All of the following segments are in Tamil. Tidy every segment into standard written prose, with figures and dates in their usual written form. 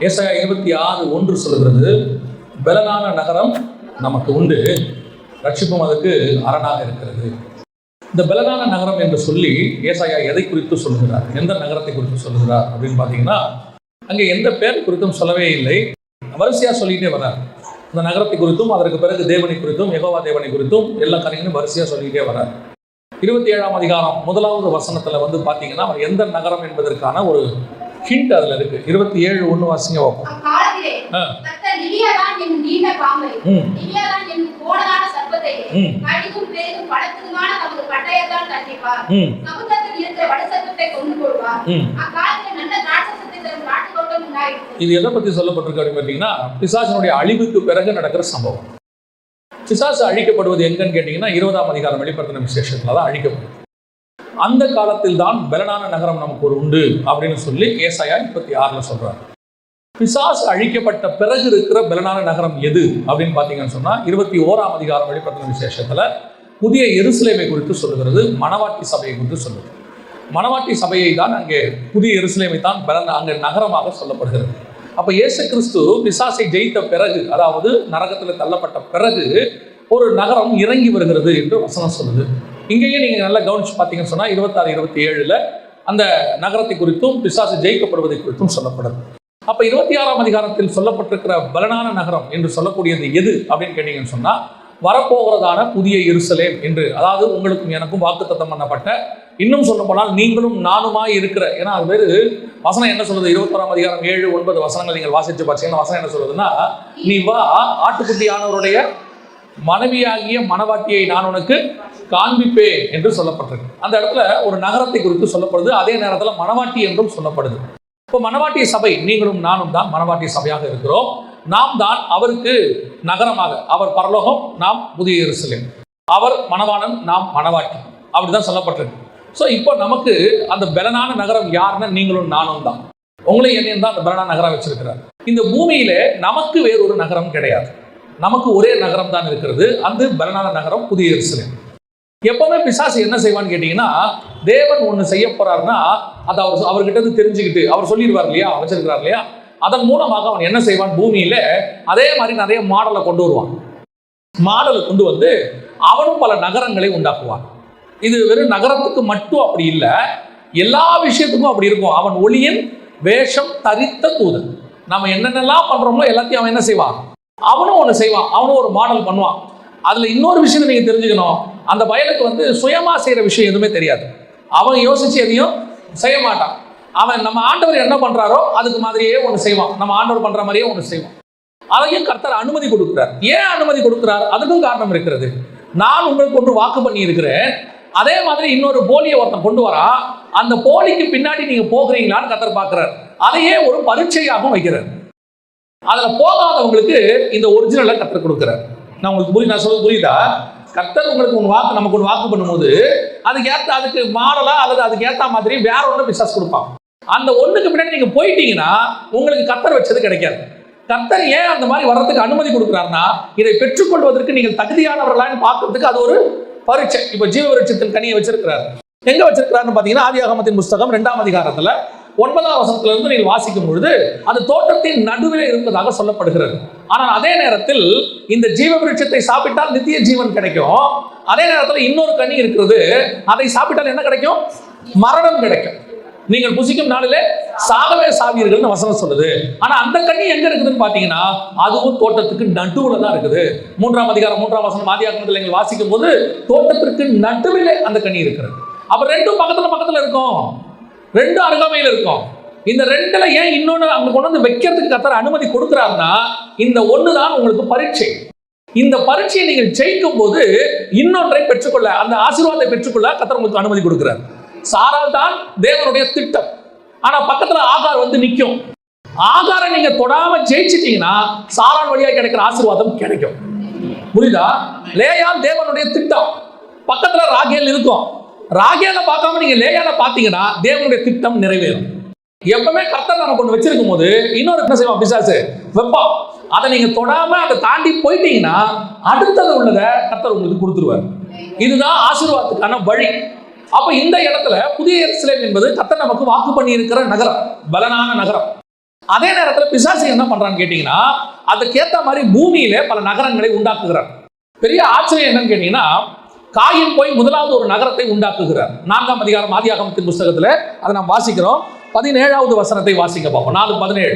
ஏசாயா 26:1 சொல்கிறது, பலனான நகரம் நமக்கு உண்டு, ரட்சிப்பும் அதுக்கு அரணாக இருக்கிறது. இந்த பலனான நகரம் என்று சொல்லி ஏசாயா எதை குறித்து சொல்லுகிறார், எந்த நகரத்தை குறித்து சொல்லுகிறார் அப்படின்னு பார்த்தீங்கன்னா, அங்கே எந்த பேர் குறித்தும் சொல்லவே இல்லை. வரிசையாக சொல்லிகிட்டே வர்றார். இந்த நகரத்தை குறித்தும் அதற்கு பிறகு தேவனை குறித்தும் யெகோவா தேவனை குறித்தும் எல்லா காரியங்களும் வரிசையாக சொல்லிகிட்டே வர்றார். 27ஆம் அதிகாரம் 1வது வசனத்தில் வந்து பார்த்தீங்கன்னா, அவர் எந்த நகரம் என்பதற்கான ஒரு ஹிண்ட் அதில் இருக்கு. 27:1 வாசிங்க வைப்போம். இது எதை பத்தி சொல்லப்பட்டிருக்கு அப்படின்னு பார்த்தீங்கன்னா, பிசாசினுடைய அழிவுக்கு பிறகு நடக்கிற சம்பவம். பிசாசு அழிக்கப்படுவது எங்கன்னு கேட்டீங்கன்னா, 20ஆம் அதிகாரம் வெளிப்படுத்தின விசேஷத்துல தான் அழிக்கப்படுது. அந்த காலத்தில் தான் பலனான நகரம் நமக்கு ஒரு உண்டு அப்படின்னு சொல்லி ஏசாயா 36 சொல்றாரு. பிசாசு அழிக்கப்பட்ட பிறகு இருக்கிற பலனான நகரம் எது அப்படின்னு பார்த்தீங்கன்னு சொன்னா, 21ஆம் அதிகாரம் வெளிப்படுத்தின விசேஷத்துல புதிய எருசலேமை குறித்து சொல்லுகிறது, மணவாட்டி சபையை குறித்து சொல்லுது. மணவாட்டி சபையை தான் அங்கே புதிய எருசலேமை தான் அங்கே நகரமாக சொல்லப்படுகிறது. அப்ப இயேசு கிறிஸ்து பிசாசை ஜெயித்த பிறகு, அதாவது நரகத்தில் தள்ளப்பட்ட பிறகு ஒரு நகரம் இறங்கி வருகிறது என்று வசனம் சொல்லுது. இங்கேயே நீங்க நல்லா கவனிச்சு பார்த்தீங்கன்னு சொன்னா 26, 27 அந்த நகரத்தை குறித்தும் பிசாசு ஜெயிக்கப்படுவதை குறித்தும் சொல்லப்படுது. அப்ப 26ஆம் அதிகாரத்தில் சொல்லப்பட்டிருக்கிற பலனான நகரம் என்று சொல்லக்கூடியது எது அப்படின்னு கேட்டீங்கன்னு சொன்னா, வரப்போகிறதான புதிய எருசலேம் என்று, அதாவது உங்களுக்கும் எனக்கும் வாக்குத்தத்தம் பண்ணப்பட்ட, இன்னும் சொல்ல போனால் நீங்களும் நானுமாய் இருக்கிற, ஏன்னா அது பேரு வசனம் என்ன சொல்லுது, 21ஆம் அதிகாரம் 7, 9 வசனங்கள் நீங்கள் வாசிச்சு பார்த்தீங்கன்னா வசனம் என்ன சொல்லுதுன்னா, நீ வா, ஆட்டுக்குட்டியானவருடைய மனைவியாகிய மணவாட்டியை நான் உனக்கு காண்பிப்பேன் என்று சொல்லப்பட்டிருக்கு. அந்த இடத்துல ஒரு நகரத்தை குறித்து சொல்லப்படுது, அதே நேரத்தில் மணவாட்டி என்றும் சொல்லப்படுது. இப்போ மணவாட்டி சபை நீங்களும் நானும் தான் மணவாட்டி சபையாக இருக்கிறோம். நாம் தான் அவருக்கு நகரமாக, அவர் பரலோகம், நாம் புதிய எருசலேம், அவர் மணவாளன், நாம் மணவாட்டி, அப்படிதான் சொல்லப்பட்டிருக்கு. ஸோ இப்போ நமக்கு அந்த பலனான நகரம் யாருன்னா நீங்களும் நானும் தான். உங்களையும் என்னையும் தான் அந்த பலனான நகரம் வச்சிருக்கிறார். இந்த பூமியில நமக்கு வேறொரு நகரம் கிடையாது, நமக்கு ஒரே நகரம் தான் இருக்கிறது, அந்த பலனான நகரம் புதிய எருசலேம். எப்பவுமே பிசாசு என்ன செய்வான்னு கேட்டீங்கன்னா, தேவன் ஒன்று செய்ய போறாருன்னா அதை அவர்கிட்ட இருந்து தெரிஞ்சுக்கிட்டு அவர் சொல்லிடுவார் இல்லையா, வச்சிருக்கிறார் இல்லையா, அதன் மூலமாக அவன் என்ன செய்வான், பூமியில அதே மாதிரி நிறைய மாடலை கொண்டு வருவான். மாடலை கொண்டு வந்து அவனும் பல நகரங்களை உண்டாக்குவான். இது வெறும் நகரத்துக்கு மட்டும் அப்படி இல்லை, எல்லா விஷயத்துக்கும் அப்படி இருக்கும். அவன் ஒளியின் வேஷம் தரித்த தூதன். நம்ம என்னென்னலாம் பண்றோமோ எல்லாத்தையும் அவன் என்ன செய்வான், அவனும் ஒன்று செய்வான், அவனும் ஒரு மாடல் பண்ணுவான். அதுல இன்னொரு விஷயத்தை நீங்க தெரிஞ்சுக்கணும், அந்த பயலுக்கு வந்து சுயமா செய்யற விஷயம் எதுவுமே தெரியாது. அவன் யோசிச்சு எதையும் செய்ய மாட்டான். அவன் நம்ம ஆண்டவர் என்ன பண்றாரோ அதுக்கு மாதிரியே ஒன்று செய்வான், நம்ம ஆண்டவர் பண்ற மாதிரியே ஒன்று செய்வான். அதையும் கர்த்தர் அனுமதி கொடுக்கிறார். ஏன் அனுமதி கொடுக்கிறார், அதுக்கும் காரணம் இருக்கிறது. நான் உங்களுக்கு ஒன்று வாக்கு பண்ணி இருக்கிறேன், அதே மாதிரி இன்னொரு போலியை ஒருத்தன் கொண்டு வரா, அந்த போலிக்கு பின்னாடி நீங்க போகிறீங்களான்னு கர்த்தர் பார்க்கிறார். அதையே ஒரு பரீட்சையாகவும் வைக்கிறார். அதுல போகாதவங்களுக்கு இந்த ஒரிஜினலை கர்த்தர் கொடுக்கிறார். நான் உங்களுக்கு நான் சொல்றது புரியுதா? கர்த்தர் உங்களுக்கு ஒரு வாக்கு, நமக்கு ஒரு வாக்கு பண்ணும்போது அதுக்கு மாடலா அல்லது அதுக்கு ஏற்ற மாதிரி வேற ஒன்று பிசாசு கொடுப்பான். அந்த ஒண்ணுக்கு பின்னாடி நீங்க போயிட்டீங்கன்னா உங்களுக்கு கர்த்தர் வச்சது கிடைக்காது. கர்த்தர் ஏன் அந்த மாதிரி வர்றதுக்கு அனுமதி கொடுக்குறாருன்னா, இதை பெற்றுக்கொள்வதற்கு நீங்கள் தகுதியானவர்களான்னு பார்க்கறதுக்கு அது ஒரு பரீட்சை. இப்ப ஜீவ விருட்சத்தின் கனியை வச்சிருக்கிறார். எங்க வச்சிருக்கிறாருன்னு பாத்தீங்கன்னா, ஆதியாகமத்தின் புஸ்தகம் 2ஆம் அதிகாரத்துல 9ஆம் வசனத்துல இருந்து நீங்கள் வாசிக்கும் பொழுது அது தோட்டத்தின் நடுவில் இருப்பதாக சொல்லப்படுகிறது. ஆனால் அதே நேரத்தில் இந்த ஜீவ விருட்சத்தை சாப்பிட்டால் நித்திய ஜீவன் கிடைக்கும். அதே நேரத்தில் இன்னொரு கனி இருக்கிறது, அதை சாப்பிட்டால் என்ன கிடைக்கும், மரணம் கிடைக்கும். நீங்கள் புசிக்கும் நாளிலே சாகவே சாவீர்கள்னு வசனம் சொல்லுது. ஆனா அந்த கனி எங்க இருக்குதுன்னு பாத்தீங்கன்னா, அதுவும் தோட்டத்துக்கு நடுவுல தான் இருக்குது. 3ஆம் அதிகாரம் 3ஆம் வசனம் ஆதியாகமத்தில் நீங்கள் வாசிக்கும் போது தோட்டத்திற்கு நடுவிலே அந்த கனி இருக்கிறது. அப்ப ரெண்டும் பக்கத்துல இருக்கும், ரெண்டும் அருகாமையில் இருக்கும். இந்த ரெண்டுல ஏன் இன்னொன்னு அங்க கொண்டு வந்து வைக்கிறதுக்கு கர்த்தர் அனுமதி கொடுக்கிறாருன்னா, இந்த ஒண்ணுதான் உங்களுக்கு பரீட்சை. இந்த பரீட்சையை நீங்கள் ஜெயிக்கும் போது இன்னொன்றை பெற்றுக்கொள்ள, அந்த ஆசீர்வாதத்தை பெற்றுக்கொள்ள கர்த்தர் உங்களுக்கு அனுமதி கொடுக்கிறார். சாரால் தான் தேவனுடைய திட்டம். ஆனா பக்கத்துல ஆகார் வந்து நிற்கும். ஆகாரை நீங்க தொடாம ஜெயிச்சிட்டீங்கன்னா சாரால் வழியா கிடைக்கிற ஆசீர்வாதம் கிடைக்கும். புரியுதா? லேயால் தேவனுடைய திட்டம், பக்கத்துல ராகேல் இருக்கும். ராகேல பார்க்காம நீங்க லேயால பாத்தீங்கன்னா தேவனுடைய திட்டம் நிறைவேறும். எப்பவுமே கர்த்தர் நமக்கு ஒன்று வச்சிருக்கும் போது இன்னொரு என்ன செய்வான் பிசாசு, வெப்பம். அதை நீங்க தொடாம அதை தாண்டி போயிட்டீங்கன்னா அடுத்தது உள்ளதை கர்த்தர் உங்களுக்கு கொடுத்துருவார். இதுதான் ஆசீர்வாதத்துக்கான வழி. அப்ப இந்த இடத்துல புதிய எருசலேம் என்பது கர்த்தர் நமக்கு வாக்கு பண்ணி இருக்கிற நகரம், பலனான நகரம். அதே நேரத்தில் பிசாசு என்ன பண்றான்னு கேட்டீங்கன்னா அதுக்கேற்ற மாதிரி பூமியில பல நகரங்களை உண்டாக்குகிறார். பெரிய ஆச்சரியம் என்னன்னு கேட்டீங்கன்னா காயின் போய் முதலாவது ஒரு நகரத்தை உண்டாக்குகிறார். 4ஆம் அதிகாரம் ஆதியாகமத்தின் புஸ்தகத்துல அதை நாம் வாசிக்கிறோம். 17வது வசனத்தை வாசிக்க பார்ப்போம். 4:17.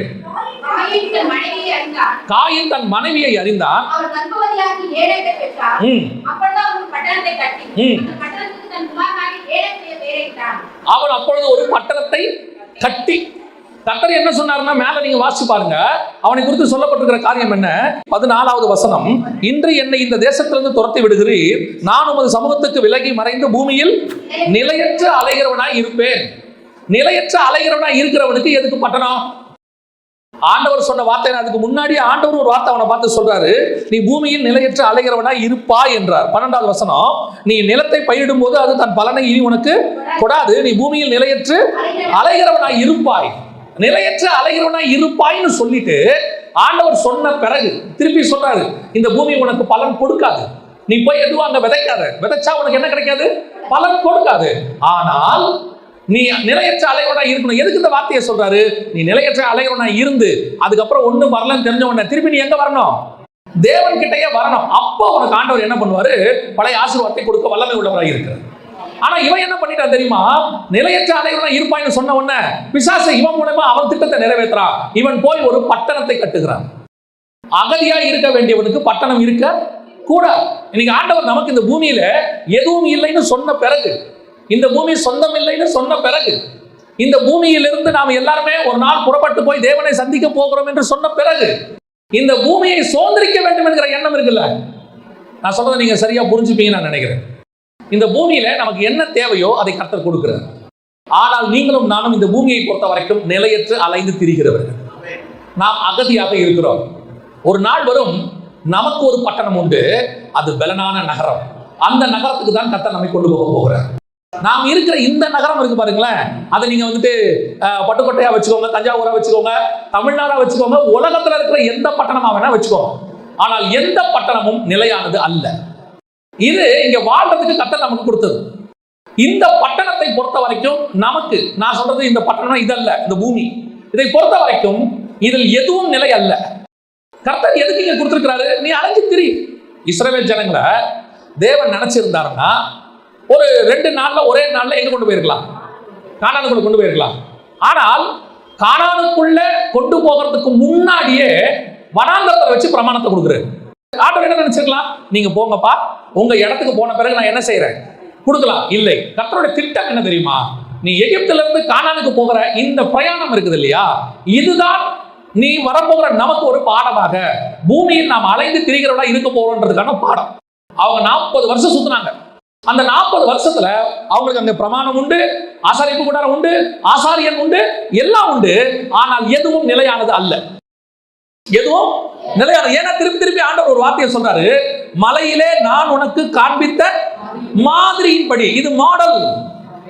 காயின் தன் மனைவியை அறிந்தான். அவன் அப்பொழுது ஒரு பட்டணத்தை கட்டி, கர்த்தர் என்ன சொன்னார்னா மேல நீங்க வாசிச்சு பாருங்க, அவனை குறித்து சொல்லப்பட்டிருக்கிற காரியம் என்ன? 14வது வசனம், இன்று என்னை இந்த தேசத்திலிருந்து துரத்தி விடுகிறீர், நான் உமது சமூகத்துக்கு விலகி மறைந்து பூமியில் நிலையற்ற அலைகிறவனாய் இருப்பேன். நிலையற்ற அலைகிறவனாய் இருக்கிறவனுக்கு எதுக்கு பட்டணம்? ஆண்டவர் சொன்ன வார்த்தை. அதுக்கு முன்னாடி ஆண்டவர் ஒரு வார்த்தை அவனை பார்த்து சொல்றாரு, நீ பூமியில் நிலையற்ற அலைகிறவனாய் இருப்பாய் என்றார். 12வது வசனம், நீ நிலத்தை பயிரிடும் போது அது தன் பலனை இனி உனக்கு கொடாது, நீ பூமியில் நிலையற்று அலைகிறவனாய் இருப்பாய். நிலையற்ற அலைகிறவனாய் இருப்பாய்னு சொல்லிட்டு ஆண்டவர் சொன்ன பிறகு திருப்பி சொல்றாரு, இந்த பூமி உனக்கு பலன் கொடுக்காது, நீ போய் எதுவும் அங்க விதைக்காத, விதைச்சா உனக்கு என்ன கிடைக்காது? பலன் கொடுக்காது. ஆனால் நீ நிலையற்ற அலைகிறவனா இருக்கணும். எதுக்கு இந்த வார்த்தையை சொல்றாரு? நீ நிலையற்ற அலைகிறவனா இருந்து அதுக்கப்புறம் ஒண்ணும் வரலன்னு தெரிஞ்ச உடனே திருப்பி நீ எங்க வரணும்? தேவன் கிட்டயே வரணும். அப்போ உனக்கு ஆண்டவர் என்ன பண்ணுவாரு? பழைய ஆசீர்வாதத்தை கொடுக்க வல்லமை உள்ளவராக இருக்கிறார். ஆனா இவன் என்ன பண்ணிட்டான் தெரியுமா? நிலையற்ற அலைகிறவனா இருப்பான்னு சொன்ன உடனே பிசாசு இவன் மூலமா அவன் திட்டத்தை நிறைவேற்றான். இவன் போய் ஒரு பட்டணத்தை கட்டுகிறான். அகதியா இருக்க வேண்டியவனுக்கு பட்டணம் இருக்க கூடாது. இன்னைக்கு ஆண்டவர் நமக்கு இந்த பூமியில எதுவும் இல்லைன்னு சொன்ன பிறகு, இந்த பூமி சொந்தம் இல்லைன்னு சொன்ன பிறகு, இந்த பூமியிலிருந்து நாம் எல்லாருமே ஒரு நாள் புறப்பட்டு போய் தேவனை சந்திக்க போகிறோம் என்று சொன்ன பிறகு, இந்த பூமியை சுதந்திரிக்க வேண்டும் என்கிற எண்ணம் இருக்குல்ல, நான் சொல்றதை நீங்க சரியா புரிஞ்சுப்பீங்க நான் நினைக்கிறேன். இந்த பூமியில நமக்கு என்ன தேவையோ அதை கர்த்தர் கொடுக்கிறார். ஆனால் நீங்களும் நானும் இந்த பூமியை பொறுத்த வரைக்கும் நிலையற்று அலைந்து திரிகிறவர்கள். நாம் அகதியாக இருக்கிறோம். ஒரு நாள் வரும், நமக்கு ஒரு பட்டணம் உண்டு, அது பலனான நகரம். அந்த நகரத்துக்கு தான் கர்த்தர் நம்மை கொண்டு போக போகிறார். நாம் இருக்கிற இந்த நகரம் இருக்கு பாருங்களேன், அதை நீங்க வந்துட்டு பட்டுக்கோட்டையா வச்சுக்கோங்க, தஞ்சாவூரா வச்சுக்கோங்க, தமிழ்நாடா வச்சுக்கோங்க, உலகத்துல இருக்கிற எந்த பட்டணமா வேணா வச்சுக்கோங்க. ஆனால் எந்த பட்டணமும் நிலையானது அல்ல. இது இங்க வாழ்றதுக்கு கர்த்தர் நமக்கு கொடுத்தது. இந்த பட்டணத்தை பொறுத்த வரைக்கும் நமக்கு, நான் சொல்றது இந்த பட்டணம் இதல்ல, இந்த பூமி, இதை பொறுத்த வரைக்கும் இதில் எதுவும் நிலை அல்ல. கர்த்தர் எதுக்கு இங்க கொடுத்திருக்கிறாரு? நீ அலைஞ்சு திரி. இஸ்ரவேல் ஜனங்களை தேவன் நினைச்சிருந்தாருன்னா ஒரு 2 நாள்ல ஒரே நாள்ல எங்க கொண்டு போயிருக்கலாம்? கானானுக்குள்ள கொண்டு போயிருக்கலாம். ஆனால் கானானுக்குள்ள கொண்டு போகிறதுக்கு முன்னாடியே வனாந்தரத்தை வச்சு பிரமாணத்தை கொடுக்குறாரு. ஆண்டவர் என்ன நினைச்சிருக்கலாம்? நீங்க போங்கப்பா, உங்க இடத்துக்கு போன பிறகு நான் என்ன செய்யறேன் கொடுக்கலாம். இல்லை, கர்த்தருடைய திட்டம் என்ன தெரியுமா? நீ எகிப்துல இருந்து கானானுக்கு போகிற இந்த பிரயாணம் இருக்குது இல்லையா, இதுதான் நீ வரப்போகிற நமக்கு ஒரு பாடமாக, பூமியில் நாம் அலைந்து திரிகிறவளா இருக்க போறோன்றதுக்கான பாடம். அவங்க 40 வருஷம் சுத்தினாங்க. அந்த 40 வருஷத்துல அவங்களுக்கு அங்க பிரமாணம் உண்டு, ஆசாரிப்பு கூடாரம் உண்டு, ஆசாரியன் உண்டு, எல்லாம் உண்டு. ஆனால் எதுவும் நிலையானது அல்ல. எதுவும் நிலையானது. ஏன்னா திருப்பி ஆண்டவர் ஒரு வார்த்தையை சொல்றாரு, மலையிலே நான் உனக்கு காண்பித்த மாதிரியின்படி. இது மாடல்.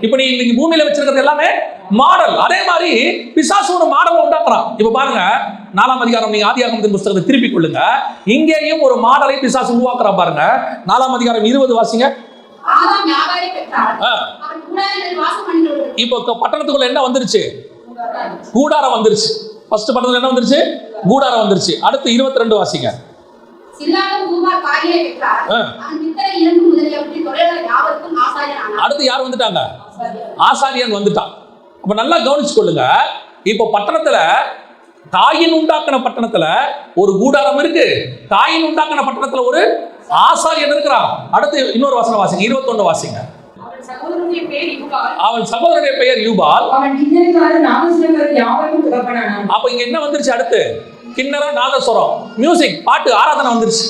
இப்ப நீ இன்னைக்கு பூமியில வச்சிருக்கிறது எல்லாமே மாடல். அதே மாதிரி பிசாசு ஒரு மாடலை உண்டாக்குறான். இப்ப பாருங்க, 4ஆம் அதிகாரம் நீங்க ஆதியாகமத்தின் புஸ்தகத்தை திருப்பி கொள்ளுங்க. இங்கேயும் ஒரு மாடலை பிசாசு உருவாக்குறா பாருங்க. 4ஆம் அதிகாரம் 20 வாசிங்க. இப்போ பட்டணத்துக்குள்ள என்ன வந்துருச்சு? கூடாரம் வந்துருச்சு. ஃபர்ஸ்ட் பட்டணத்துல என்ன வந்துருச்சு? கூடாரம் வந்துருச்சு. அடுத்து 22 வாசிங்க. அடுத்து யார் வந்துட்டாங்க? ஆசாரியன் வந்துட்டான். அப்ப நல்லா கவனிச்சு கொள்ளுங்க. இப்போ பட்டணத்துல காயின் உண்டாக்கின பட்டணத்துல ஒரு கூடாரம் இருக்கு, காயின் உண்டாக்கின பட்டணத்துல ஒரு ஆசாரியன் இருக்கிறான். அடுத்து இன்னொரு வசனம் வாசிங்க, 21 வாசிங்க. அவன் சகோதரனுடைய பெயர் யூபால். அப்ப இங்க என்ன வந்துருச்சு? அடுத்து கிண்ணறம், நாதஸ்வரம், மியூசிக், பாட்டு, ஆராதனை வந்துருச்சு.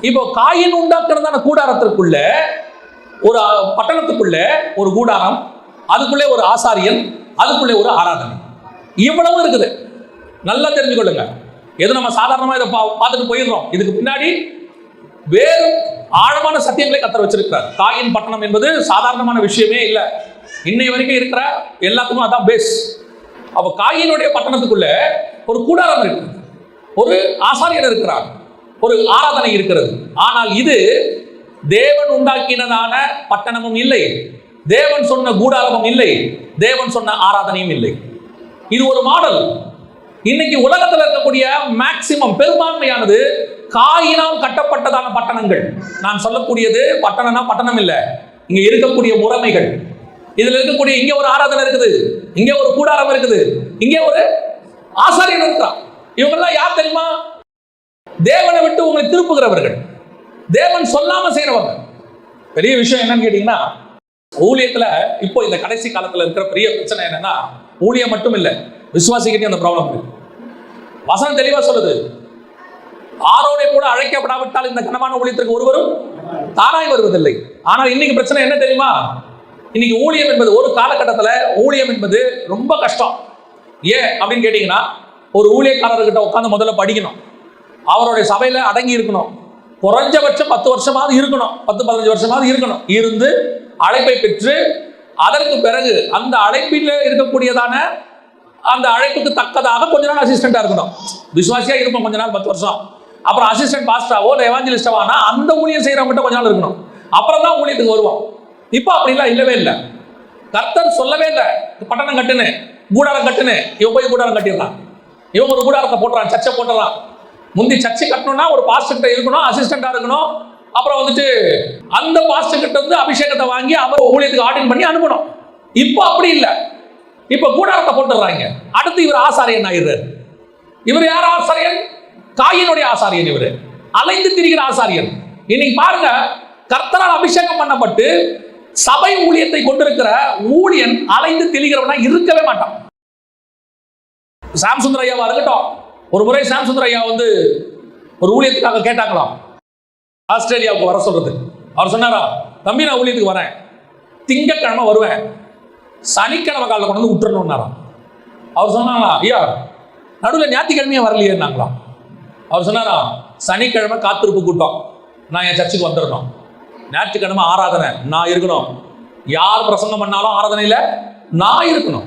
இப்போ காயின் உண்டாக்குறதான கூடாரத்திற்குள்ள, ஒரு பட்டணத்துக்குள்ள ஒரு கூடாரம், அதுக்குள்ளே ஒரு ஆசாரியன், அதுக்குள்ளே ஒரு ஆராதனை. இவ்வளவு இருக்குது. நல்லா தெரிஞ்சுக்கொள்ளுங்க. எது நம்ம சாதாரணமா இதை பார்த்துட்டு போயிடுறோம். இதுக்கு பின்னாடி வேறு ஆழமான சத்தியங்களை கர்த்தர் வச்சிருக்கிறார். காயின் பட்டணம் என்பது சாதாரணமான விஷயமே இல்லை. இன்னை வரைக்கும் இருக்கிற எல்லாத்துக்கும் அதான் பேஸ். அப்ப காயினுடைய பட்டணத்துக்குள்ள ஒரு கூடாரம் இருக்கு, ஒரு ஆசாரியர் இருக்கிறார், ஒரு ஆராதனை இருக்கிறது. ஆனால் இது தேவன் உண்டாக்கினதான பட்டணமும் இல்லை, தேவன் சொன்ன கூடாரமும் இல்லை, தேவன் சொன்ன ஆராதனையும் இல்லை. இது ஒரு மாடல். இன்னைக்கு உலகத்தில் இருக்கக்கூடிய மேக்சிமம் பெரும்பான்மையானது காயினால் கட்டப்பட்டதான பட்டணங்கள். நான் சொல்லக்கூடியது பட்டணம்னா பட்டணம் இல்லை, இங்க இருக்கக்கூடிய முறைமைகள். இதுல இருக்கக்கூடிய இங்க ஒரு ஆராதனை இருக்குது, இங்க ஒரு கூடாரம் இருக்குது, இங்க ஒரு ஆசாரியன் இருக்கிறான். இவங்கெல்லாம் யார் தெரியுமா? தேவனை விட்டு உங்களை திருப்புகிறவர்கள், தேவன் சொல்லாம செய்யறவங்க. பெரிய விஷயம் என்னன்னு கேட்டீங்கன்னா, ஊழியத்துல இப்போ இந்த கடைசி காலத்துல இருக்கிற பெரிய பிரச்சனை என்னன்னா, ஊழியம் மட்டும் இல்லை, விசுவாசிக்கிட்டே அந்த ப்ராப்ளம் இருக்கு. வசனம் தெளிவா சொல்லுது, ஆரோனை கூட அழைக்கப்படாவிட்டால் இந்த கனமான ஊழியத்திற்கு ஒருவரும் தானாய் வருவதில்லை. ஆனால் இன்னைக்கு பிரச்சனை என்ன தெரியுமா? இன்னைக்கு ஊழியம் என்பது ஒரு காலகட்டத்தில் ஊழியம் என்பது ரொம்ப கஷ்டம். ஏன் அப்படின்னு கேட்டீங்கன்னா, ஒரு ஊழியக்காரர்கிட்ட உட்காந்து முதல்ல படிக்கணும், அவருடைய சபையில அடங்கி இருக்கணும், குறைஞ்சபட்சம் 10 வருஷமாவது இருக்கணும், 10-15 வருஷமாவது இருக்கணும். இருந்து அழைப்பை பெற்று அதற்கு பிறகு அந்த அழைப்பில் இருக்கக்கூடியதான அந்த அழைப்புக்கு தக்கதாக கொஞ்ச நாள் அசிஸ்டண்டா இருக்கணும். விசுவாசியா இருப்போம் கொஞ்ச நாள் 10 வருஷம், அப்புறம் அசிஸ்டன்ட் பாஸ்டராவோ இல்லை எவாஞ்சலிஸ்டாவானா அந்த ஊழியம் செய்யறவங்க கொஞ்ச நாள் இருக்கணும், அப்புறம் தான் ஊழியத்துக்கு வருவோம். இப்போ அப்படிலாம் இல்லவே இல்லை. கர்த்தர் சொல்லவே இல்லை பட்டணம் கட்டுன்னு, கூடாரம் கட்டுன்னு. இவன் போய் கூடாரம் கட்டிடலாம், இவன் ஒரு கூடாரத்தை போட்டுறான், சர்ச்சை போட்டுறான். முந்தி சர்ச்சை கட்டணும்னா ஒரு பாஸ்டர் கிட்ட இருக்கணும், அசிஸ்டண்டா இருக்கணும். அப்புறம் வந்துட்டு அந்த பாஸ்டர் கிட்ட வந்து அபிஷேகத்தை வாங்கி அவர் ஊழியத்துக்கு ஆர்டின் பண்ணி அனுப்பணும். இப்போ அப்படி இல்லை, இப்போ கூடாரத்தை போட்டுறாங்க. அடுத்து இவர் ஆசாரியன் ஆயிடுறாரு. இவர் யார் ஆசாரியன்? காயினுடைய ஆசாரியன். இவர் அலைந்து திரிகிற ஆசாரியன். இன்னைக்கு பாருங்க, கர்த்தரால் அபிஷேகம் பண்ணப்பட்டு சபை ஊழியத்தை கொண்டிருக்கிற ஊழியன் அலைந்து திரிகிறவனா இருக்கவே மாட்டான். சாம் சுந்தர் ஐயாவா இருக்கட்டும், ஒரு முறை சாம் சுந்தர் ஐயா வந்து ஒரு ஊழியத்துக்காக கேட்டாங்களாம், ஆஸ்திரேலியாவுக்கு வர சொல்றது. அவர் சொன்னாரா, தம்பி நான் ஊழியத்துக்கு வரேன், திங்கட்கிழமை வருவேன், சனிக்கிழமை காலையில் கொண்டு வந்து விட்டுறணும்னாராம். அவர் சொன்னாங்களா, ஐயா நடுவில் ஞாயிற்றுக்கிழமையே வரலையேன்னாங்களாம். அவர் சொன்னாரா, சனிக்கிழமை காத்திருப்பு கூட்டம், நான் என் சர்ச்சுக்கு வந்துடணும், ஞாயிற்றுக்கிழமை ஆராதனை நான் இருக்கணும், யார் பிரசங்கம் பண்ணாலும் ஆராதனையில் நான் இருக்கணும்,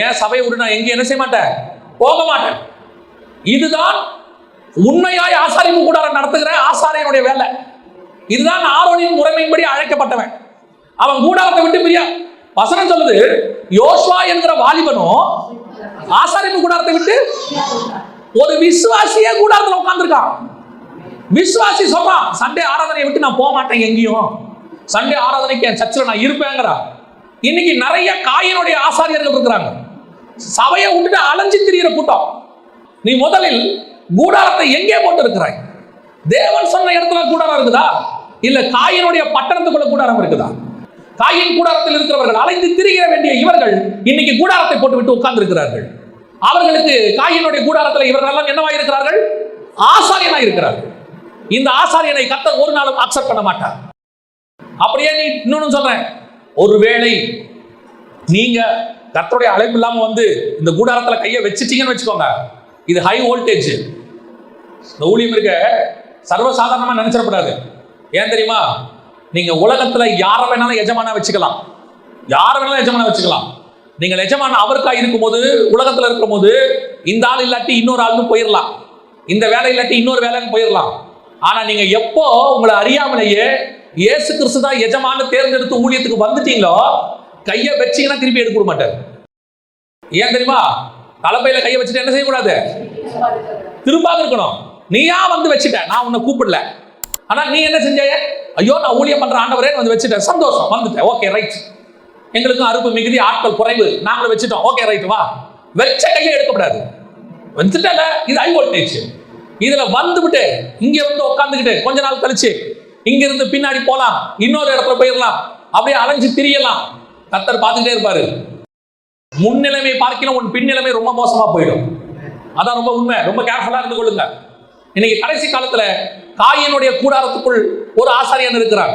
ஏன் சபையை விட்டு நான் எங்கேயும் என்ன செய்ய மாட்டேன், போக மாட்டேன். இதுதான் உண்மையாய் ஆசாரிப்பு கூடாரம் நடத்துகிற ஆசாரியனுடைய வேலை. இதுதான் ஆரோனின் முறைமையின்படி அழைக்கப்பட்டவன். அவன் கூடாரத்தை விட்டு பிரியா. வசனம் சொல்லுது, யோசுவா என்கிற வாலிபனும் ஆசாரிப்பு கூடாரத்தை விட்டு, ஒரு விசுவாசியே கூடாரத்தில் உட்கார்ந்துருக்கான். விசுவாசி சொல்றான், சண்டே ஆராதனையை விட்டு நான் போக மாட்டேன் எங்கேயும், சண்டே ஆராதனைக்கு என் சர்ச்சில் நான் இருப்பேங்கிறா. இன்னைக்கு நிறைய காயினுடைய ஆசாரியர்கள் இருக்கிறாங்க, சபையை விட்டுட்டு அலைஞ்சு திரிகிற கூட்டம். நீ முதலில் கூடாரத்தை எங்கே போட்டு இருக்கிறாய்? தேவன் சொன்ன இடத்துல கூடாரம் இருக்குதா, இல்ல காயினுடைய பட்டணத்துக்குள்ள கூடாரம் இருக்குதா? காயின் கூடாரத்தில் இருக்கிறவர்கள் அலைந்து திரிகிற வேண்டிய இவர்கள் இன்னைக்கு கூடாரத்தை போட்டு விட்டு உட்கார்ந்து இருக்கிறார்கள். அவர்களுக்கு காயினுடைய கூடாரத்தில் இவர்கள் எல்லாம் என்னவா இருக்கிறார்கள்? ஆசாரியனா இருக்கிறார்கள். இந்த ஆசாரியனை கர்த்தர் ஒரு நாளும் அக்செப்ட் பண்ண மாட்டார். அப்படியே நீ இன்னொன்னு சொல்றேன், ஒருவேளை நீங்க கர்த்தருடைய அழைப்பு இல்லாம வந்து இந்த கூடாரத்துல கையை வச்சுட்டீங்கன்னு வச்சுக்கோங்க, இது ஹை வோல்டேஜ். இந்த ஊழியம் இருக்க சர்வசாதாரணமா நினைச்சிடக்கூடாது. ஏன் தெரியுமா? நீங்க உலகத்துல யார வேணாலும் எஜமானா வச்சுக்கலாம், யார வேணாலும் எஜமானா வச்சுக்கலாம். நீங்கள் எஜமான அவருக்காக இருக்கும் போது, உலகத்துல இருக்கும் போது இந்த ஆள் இல்லாட்டி இன்னொரு ஆளுன்னு போயிடலாம், இந்த வேலை இல்லாட்டி இன்னொரு வேலைன்னு போயிடலாம். ஆனா நீங்க எப்போ உங்களை அறியாமலேயே இயேசு கிறிஸ்து தான் எஜமான தேர்ந்தெடுத்து ஊழியத்துக்கு வந்துட்டீங்களோ, கையை வச்சீங்கன்னா திருப்பி எடுக்க மாட்டார். ஏன் தெரியுமா? தலைப்பையில கையை வச்சுட்டு என்ன செய்யக்கூடாது, திரும்பாக இருக்கணும். நீயா வந்து வச்சுட்ட, நான் உன்னை கூப்பிடல, ஆனா நீ என்ன செஞ்ச, ஐயோ நான் ஊழியம் பண்ற ஆண்டவரே வந்து வச்சுட்டேன், சந்தோஷம் வந்துட்டேன், ஓகே ரைட், எங்களுக்கும் அறுப்பு மிகுதி ஆட்கள் குறைவு, நாங்களும் வச்சுட்டோம், ஓகே ரைட் வா. வச்ச கையை எடுக்கப்படாது. வந்துட்டல, இது ஹை வோல்டேஜ். இதுல வந்துவிட்டு இங்க வந்து உட்காந்துக்கிட்டு கொஞ்ச நாள் கழிச்சு இங்க இருந்து பின்னாடி போலாம், இன்னொரு இடத்துல போயிடலாம், அப்படியே அலைஞ்சு திரியலாம். கர்த்தர் பார்த்துக்கிட்டே இருப்பாரு. முன்னிலைமை பார்க்கலாம், உன் பின்னிலைமை ரொம்ப மோசமா போயிடும். அதான் ரொம்ப உண்மை. ரொம்ப கேர்ஃபுல்லா இருந்து கொள்ளுங்க. இன்னைக்கு கடைசி காலத்துல காயினுடைய கூடாரத்துக்குள் ஒரு ஆசாரியன் இருக்கிறார்.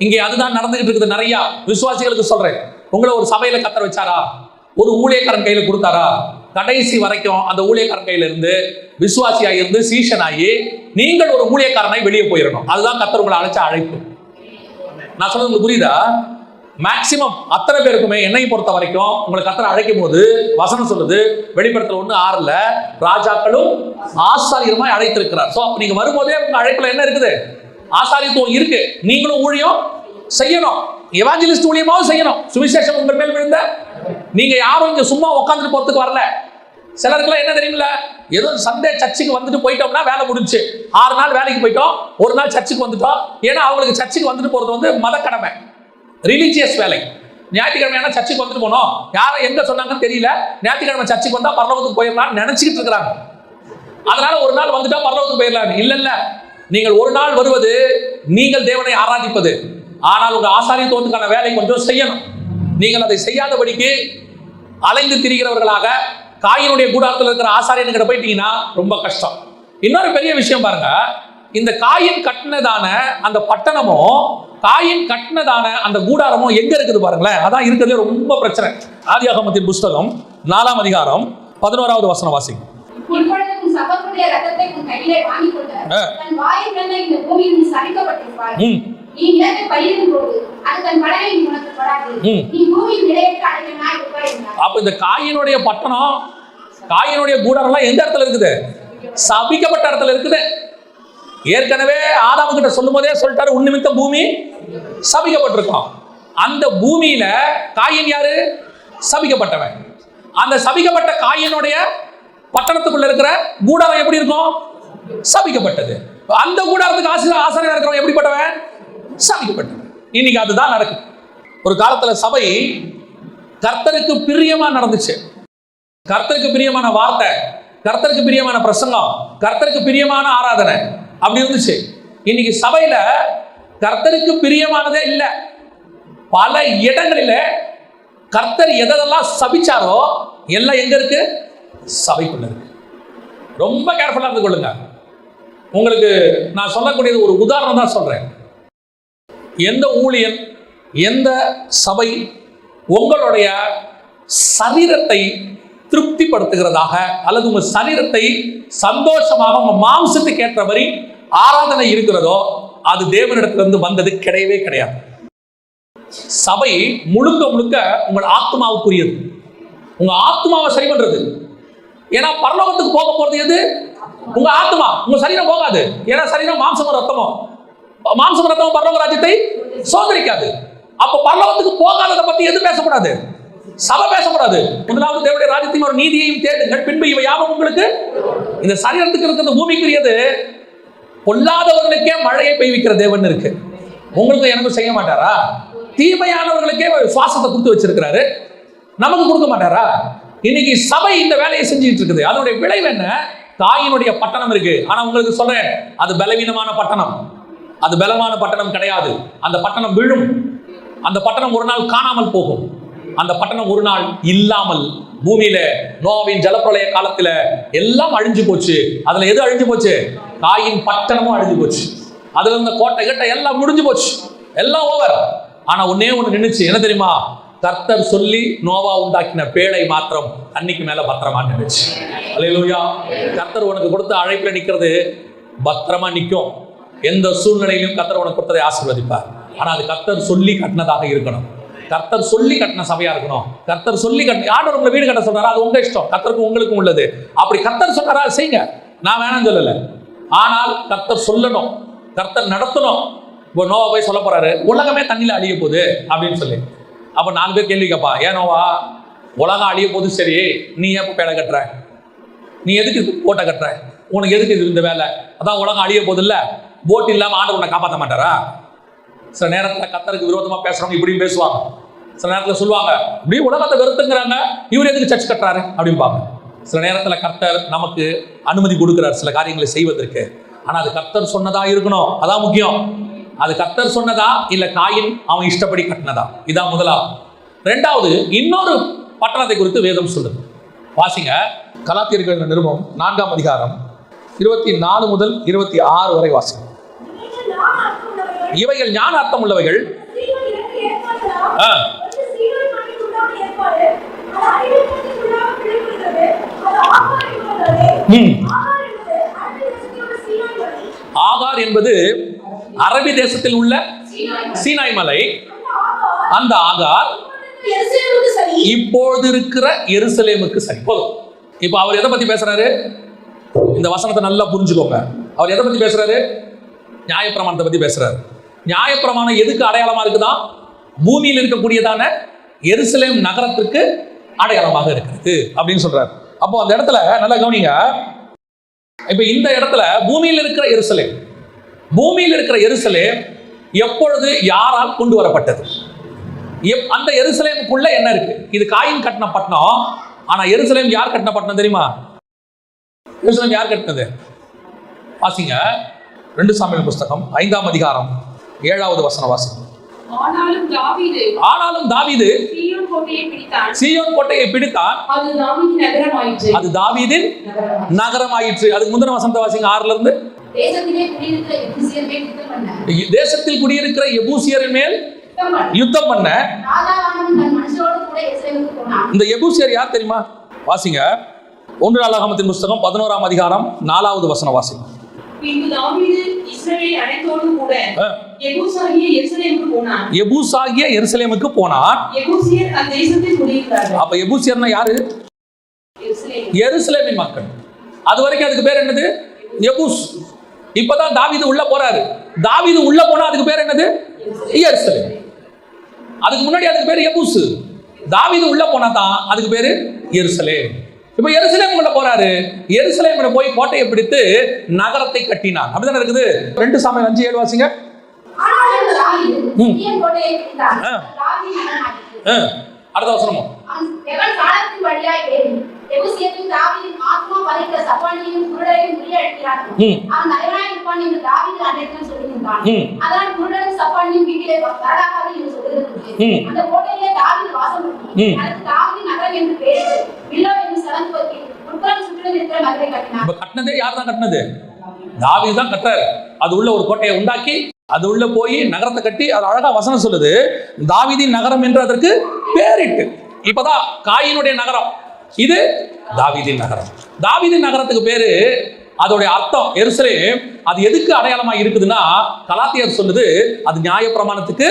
இங்கே அதுதான் நடந்துகிட்டு இருக்குது. நிறைய விசுவாசிகளுக்கு சொல்றேன், உங்களை ஒரு சபையில கர்த்தர் வச்சாரா, ஒரு ஊழியக்காரன் கையில கொடுத்தாரா, கடைசி வரைக்கும் அந்த ஊழியக்காரன் கையில இருந்து விசுவாசியாகி இருந்து சீஷனாகி நீங்கள் ஒரு ஊழியக்காரனாய் வெளியே போயிடணும். அதுதான் கர்த்தர் உங்களை அழைச்ச அழைப்பு. நான் சொல்றது உங்களுக்கு புரியுதா? மேக்சிமம் அத்தனை பேருக்குமே என்னை பொறுத்த வரைக்கும் உங்களை கர்த்தர் அழைக்கும் போது வசனம் சொல்லுது, வெளிப்படுத்தல் 1:6 ராஜாக்களும் ஆசாரியருமாய் அழைத்திருக்கிறார். சோ அப்ப நீங்க வரும்போதே உங்க அழைப்புல என்ன இருக்குது? ஆசாரியத்துவம் இருக்கு. நீங்களும் ஊழியம் செய்யணும், எவாஞ்சலிஸ்ட் ஊழியமாவும் செய்யணும். சுவிசேஷம் உங்கள் மேல் விழுந்த, நீங்க யாரும் இங்க சும்மா உட்காந்துட்டு போறதுக்கு வரல. சிலருக்குலாம் என்ன தெரியுமில்ல, ஏதோ சண்டே சர்ச்சுக்கு வந்துட்டு போயிட்டோம்னா வேலை முடிஞ்சு. 6 நாள் வேலைக்கு போயிட்டோம், ஒரு நாள் சர்ச்சுக்கு வந்துட்டோம். ஏன்னா அவங்களுக்கு சர்ச்சுக்கு வந்துட்டு போறது வந்து மத கடமை, ரிலீஜியஸ் வேலை. ஞாயிற்றுக்கிழமையான சர்ச்சுக்கு வந்துட்டு போனோம், யாரை எங்க சொன்னாங்கன்னு தெரியல, ஞாயிற்றுக்கிழமை சர்ச்சுக்கு வந்தா பரலோகத்துக்கு போயிடலாம்னு நினைச்சிட்டு இருக்கிறாங்க. அதனால ஒரு நாள் வந்துட்டா பரலோகத்துக்கு போயிடலாம். இல்ல, நீங்கள் ஒரு நாள் வருவது நீங்கள் தேவனை ஆராதிப்பது. ஆனால் உங்க ஆசாரியத்துவத்துக்கான வேலை கொஞ்சம் செய்யணும். நீங்கள் அதை செய்யாதபடிக்கு அலைந்து திரிகிறவர்களாக காயினுடைய கூடாரத்தில் இருக்கிற ஆசாரியன்கிட்ட போயிட்டீங்கன்னா ரொம்ப கஷ்டம். இன்னொரு பெரிய விஷயம் பாருங்க, இந்த காயின் கட்டினதான அந்த பட்டணமும் காயின் கட்டினதான அந்த கூடாரமும் எங்க இருக்குது பாருங்களேன். அதான் இருக்கிறதுல ரொம்ப பிரச்சனை. ஆதியாகமத்தின் புஸ்தகம் 4ஆம் அதிகாரம் 11வது வசனம் வாசிங்க. அப்ப இந்த காயினுடைய பட்டணம், காயினுடைய கூடாரம் எந்த இடத்துல இருக்குது? சபிக்கப்பட்ட இடத்துல இருக்குது. ஏற்கனவே ஆதாமு கிட்ட சொல்லும் போதே சொல்லிட்டாரு, உன் நிமித்தம் பூமி சபிக்கப்பட்டிருக்கும். அந்த பூமியில காயின் யாரு? சபிக்கப்பட்டவன். அந்த சபிக்கப்பட்ட காயினுடைய பட்டணத்துக்குள்ள இருக்கிற கூடாரம் எப்படி இருக்கும்? சபிக்கப்பட்டது. அந்த கூடாரத்துக்கு ஆசாரியனா இருக்கிறவன் எப்படிப்பட்டவன்? சபிக்கப்பட்டவன். இன்னைக்கு அதுதான் நடக்குது. ஒரு காலத்துல சபை கர்த்தருக்கு பிரியமா நடந்துச்சு. கர்த்தருக்கு பிரியமான வார்த்தை, கர்த்தருக்கு பிரியமான பிரசங்கம், கர்த்தருக்கு பிரியமான ஆராதனை அப்படி இருந்துச்சு. இன்னைக்கு சபையில கர்த்தருக்கு பிரியமானதே இல்லை. பல இடங்களில கர்த்தர் எதெல்லாம் சபிச்சாரோ எல்லாம் எங்க இருக்கு? சபைக்குள்ள இருக்கு. ரொம்ப கேர்ஃபுல்லா இருந்து கொள்ளுங்க. உங்களுக்கு நான் சொல்லக்கூடியது ஒரு உதாரணம் தான் சொல்றேன். எந்த ஊழியன், எந்த சபை உங்களுடைய சரீரத்தை திருப்திப்படுத்துகிறதாக அல்லது உங்க சரீரத்தை சந்தோஷமாக உங்க மாம்சத்துக்கு ஏற்றபடி ஆராதனை இருக்கிறதோ அது தேவனிடத்திலிருந்து வந்தது கிடையவே கிடையாது. சபை முழுக்க முழுக்க உங்கள் ஆத்மாவுக்குரியது. உங்க ஆத்மாவை சரி பண்றது. ஏன்னா பரலோகத்துக்கு போக போறது எது? உங்க ஆத்மா. உங்க சரீரம் போகாது. ஏன்னா சரீரம் மாம்சமும் ரத்தமும், மாம்சம் ரத்தமும் பரலோக ராஜ்யத்தை சோதரிக்காது. அப்ப பரலோகத்துக்கு போகாததை பத்தி எது பேசக்கூடாது? சபை பேசக்கூடாது. முதலாவது தேவனுடைய ராஜ்யத்தையும் ஒரு நீதியையும் தேடுங்கள், பின்பு இவை யாவும் உங்களுக்கு. இந்த சரீரத்துக்கு இருக்கிற பூமிக்குரியது. பொல்லாதவர்களுக்கே மழையை பெய்விக்கிற தேவன் இருக்கு. உங்களுக்கு எனக்கும் செய்ய மாட்டாரா? தீமையானவர்களுக்கே சுவாசத்தை கொடுத்து வச்சிருக்கிறாரு, நமக்கு கொடுக்க மாட்டாரா? இன்னைக்கு சபை இந்த வேலையை செஞ்சுட்டு இருக்குது. அதனுடைய விளைவு என்ன? காயினுடைய பட்டணம் இருக்கு. ஆனா உங்களுக்கு சொல்றேன், அது பலவீனமான பட்டணம், அது பலமான பட்டணம் கிடையாது. அந்த பட்டணம் விழும். அந்த பட்டணம் ஒரு நாள் காணாமல் போகும். அந்த பட்டணம் ஒரு நாள் இல்லாமல் பூமியில நோவின் ஜலப்பிரளய காலத்துல எல்லாம் அழிஞ்சு போச்சு. அதுல எது அழிஞ்சு போச்சு? காயின் பட்டணமும் அழிஞ்சு போச்சு. அதுல இருந்த கோட்டை கட்டை எல்லாம் முடிஞ்சு போச்சு, எல்லாம் ஓவர். ஆனா ஒன்னே ஒண்ணு நின்னுச்சு. என்ன தெரியுமா? கர்த்தர் சொல்லி நோவா உண்டாக்கின பேழை மாத்திரம் தண்ணிக்கு மேல பத்திரமா நின்னுச்சு. அல்லேலூயா. கர்த்தர் உனக்கு கொடுத்த அழைப்புல நிக்கிறது பத்திரமா நிக்கும். எந்த சூழ்நிலையிலும் கர்த்தர் உனக்கு கொடுத்ததை ஆசீர்வதிப்பார். ஆனா அது கர்த்தர் சொல்லி கட்டினதாக இருக்கணும். கர்த்தர் சொல்லி கட்டின சபையா இருக்கணும். கர்த்தர் சொல்லி கட்டின, யாரும் உங்களை வீடு கட்ட சொல்றாரா அது உங்க இஷ்டம். கர்த்தருக்கும் உங்களுக்கும் உள்ளது. அப்படி கர்த்தர் சொன்னாரா செய்யுங்க, நான் வேணாம் சொல்லல. ஆனால் கர்த்தர் சொல்லணும், கர்த்தர் நடத்தணும். இப்போ நோவா போய் சொல்ல போறாரு, உலகமே தண்ணியில அழிய போகுது அப்படின்னு சொல்லி. அப்ப 4 பேர் கேள்வி கேட்பா, ஏன் நோவா உலகம் அழிய போகுது, சரி நீ ஏன் பேடை கட்டுற? நீ எதுக்கு போட்டை கட்டுற? உனக்கு எதுக்கு இது இந்த வேலை? அதான் உலகம் அழிய போகுது இல்ல, போட் இல்லாம ஆண்டவர் உன்னை காப்பாற்ற மாட்டாரா? சில நேரத்தில் கர்த்தருக்கு விரோதமா பேசுறவங்க இப்படியும் பேசுவாங்க. சில நேரத்தில் சொல்லுவாங்க, இப்படி உலகத்தை வெறுத்துங்கிறாங்க, இவர் எதுக்கு சர்ச் கட்டுறாரு அப்படிம்பாங்க. சில நேரத்தில் கர்த்தர் நமக்கு அனுமதி கொடுக்கிறார் சில காரியங்களை செய்வதற்கு. ஆனா அது கர்த்தர் சொன்னதா இருக்கணும், அதான் முக்கியம். அது கர்த்தர் சொன்னதா இல்ல காயின் அவன் இஷ்டப்படி கட்டினதா? இதான் முதலாவது. ரெண்டாவது, இன்னொரு பட்டணத்தை குறித்து வேதம் சொல்லுது. வாசிங்க, கலாத்தியர்கள் நிருபம் 4ஆம் அதிகாரம் 24 முதல் 26 வரை வாசிங்க. இவைகள் ஞான அர்த்தம் உள்ளவைகள். ஆகார் என்பது அரபி தேசத்தில் உள்ள சீனாய் மலை. அந்த ஆகார் இப்பொழுது இருக்கிற எருசலேமுக்கு சரி. போதும். இப்ப அவர் எதை பத்தி பேசுறாரு? இந்த வசனத்தை நல்லா புரிஞ்சுக்கோங்க. அவர் எதை பத்தி பேசுறாரு? நியாயப்பிரமாணத்தை பத்தி பேசுறாரு. நியாயப்பிரமாணம் எதுக்கு அடையாளமா இருக்குதான்? பூமியில் இருக்கக்கூடியதான எருசலேம் நகரத்திற்கு அடையாளமாக இருக்கிறது அப்படின்னு சொல்றாரு. அப்போ அந்த இடத்துல நல்லா கவனிங்க. இப்ப இந்த இடத்துல பூமியில் இருக்கிற எருசலேம், பூமியில் இருக்கிற எருசலேம் எப்பொழுது யாரால் கொண்டு வரப்பட்டது? அந்த எருசலேமுக்குள்ள என்ன இருக்கு? இது காயின் கட்டின பட்டணம். ஆனா எருசலேம் யார் கட்டின பட்டணம் தெரியுமா? எருசலேம் யார் கட்டினது? வாசிங்க 2 சாமுவேல் புஸ்தகம் 5ஆம் அதிகாரம் 7வது வசனம் வாசிங்க. ஆனாலும் தாவீது சீயோன் கோட்டையை பிடித்தான், அது தாவீதின் நகரமாயிற்று. அதுக்கு முந்தின வசனத்தை வாசிங்க 6ல இருந்து. தேசத்தில் குடியிருக்கிற எபூசியரின் மேல் யுத்தம் பண்ண. இந்த எபூசியர் யார் தெரியுமா? வாசிங்க 1 நாளாகமத்தின் புஸ்தகம் 11ஆம் அதிகாரம் 4வது வசனம் வாசிங்க. பின்பு தாவீது இஸ்ரவேல் அனைத்தோடு கூட எபூசாகிய எருசலேமுக்கு போனான். எபூசியர் அந்த தேசத்தில் குடியிருந்தார்கள். அப்ப எபூசியர்னா யாரு? எருசலேமின் மக்கள். அது வரைக்கும் அதுக்கு பேர் என்னது? எபூஸ். இப்பதான் தாவீது உள்ள போறாரு. தாவீது உள்ள போனா அதுக்கு பேர் என்னது? எருசலேம். அதுக்கு முன்னாடி அதுக்கு பேர் எபூஸ். தாவீது உள்ள போனா தான் அதுக்கு பேரு எருசலேம். இப்ப எருசலேம் உள்ள போறாரு. எருசலேம்ல போய் கோட்டையை பிடித்து நகரத்தை கட்டினார். அப்படிதான் இருக்குது. 2 சாமுவேல் 5:7 வாசிங்க. அடுத்த வசனமும் கட்டினதே யார் தான் கட்டினது? தாவீது தான் கட்டுறாரு. அது உள்ள ஒரு கோட்டையை உண்டாக்கி அது உள்ள போய் நகரத்தை கட்டி, அது அழகா வசனம் சொல்லுது, தாவீதின் நகரம் என்று அதற்கு பேரிட்டு. இப்பதான் காயினுடைய நகரம், இது தாவீதின் நகரம். தாவீதின் நகரத்துக்கு பேரு, அதோடைய அர்த்தம் எருசலேம். அது எதுக்கு அடையாளமா இருக்குதுன்னா, கலாத்தியர் சொல்லுது அது நியாயப்பிரமாணத்துக்கு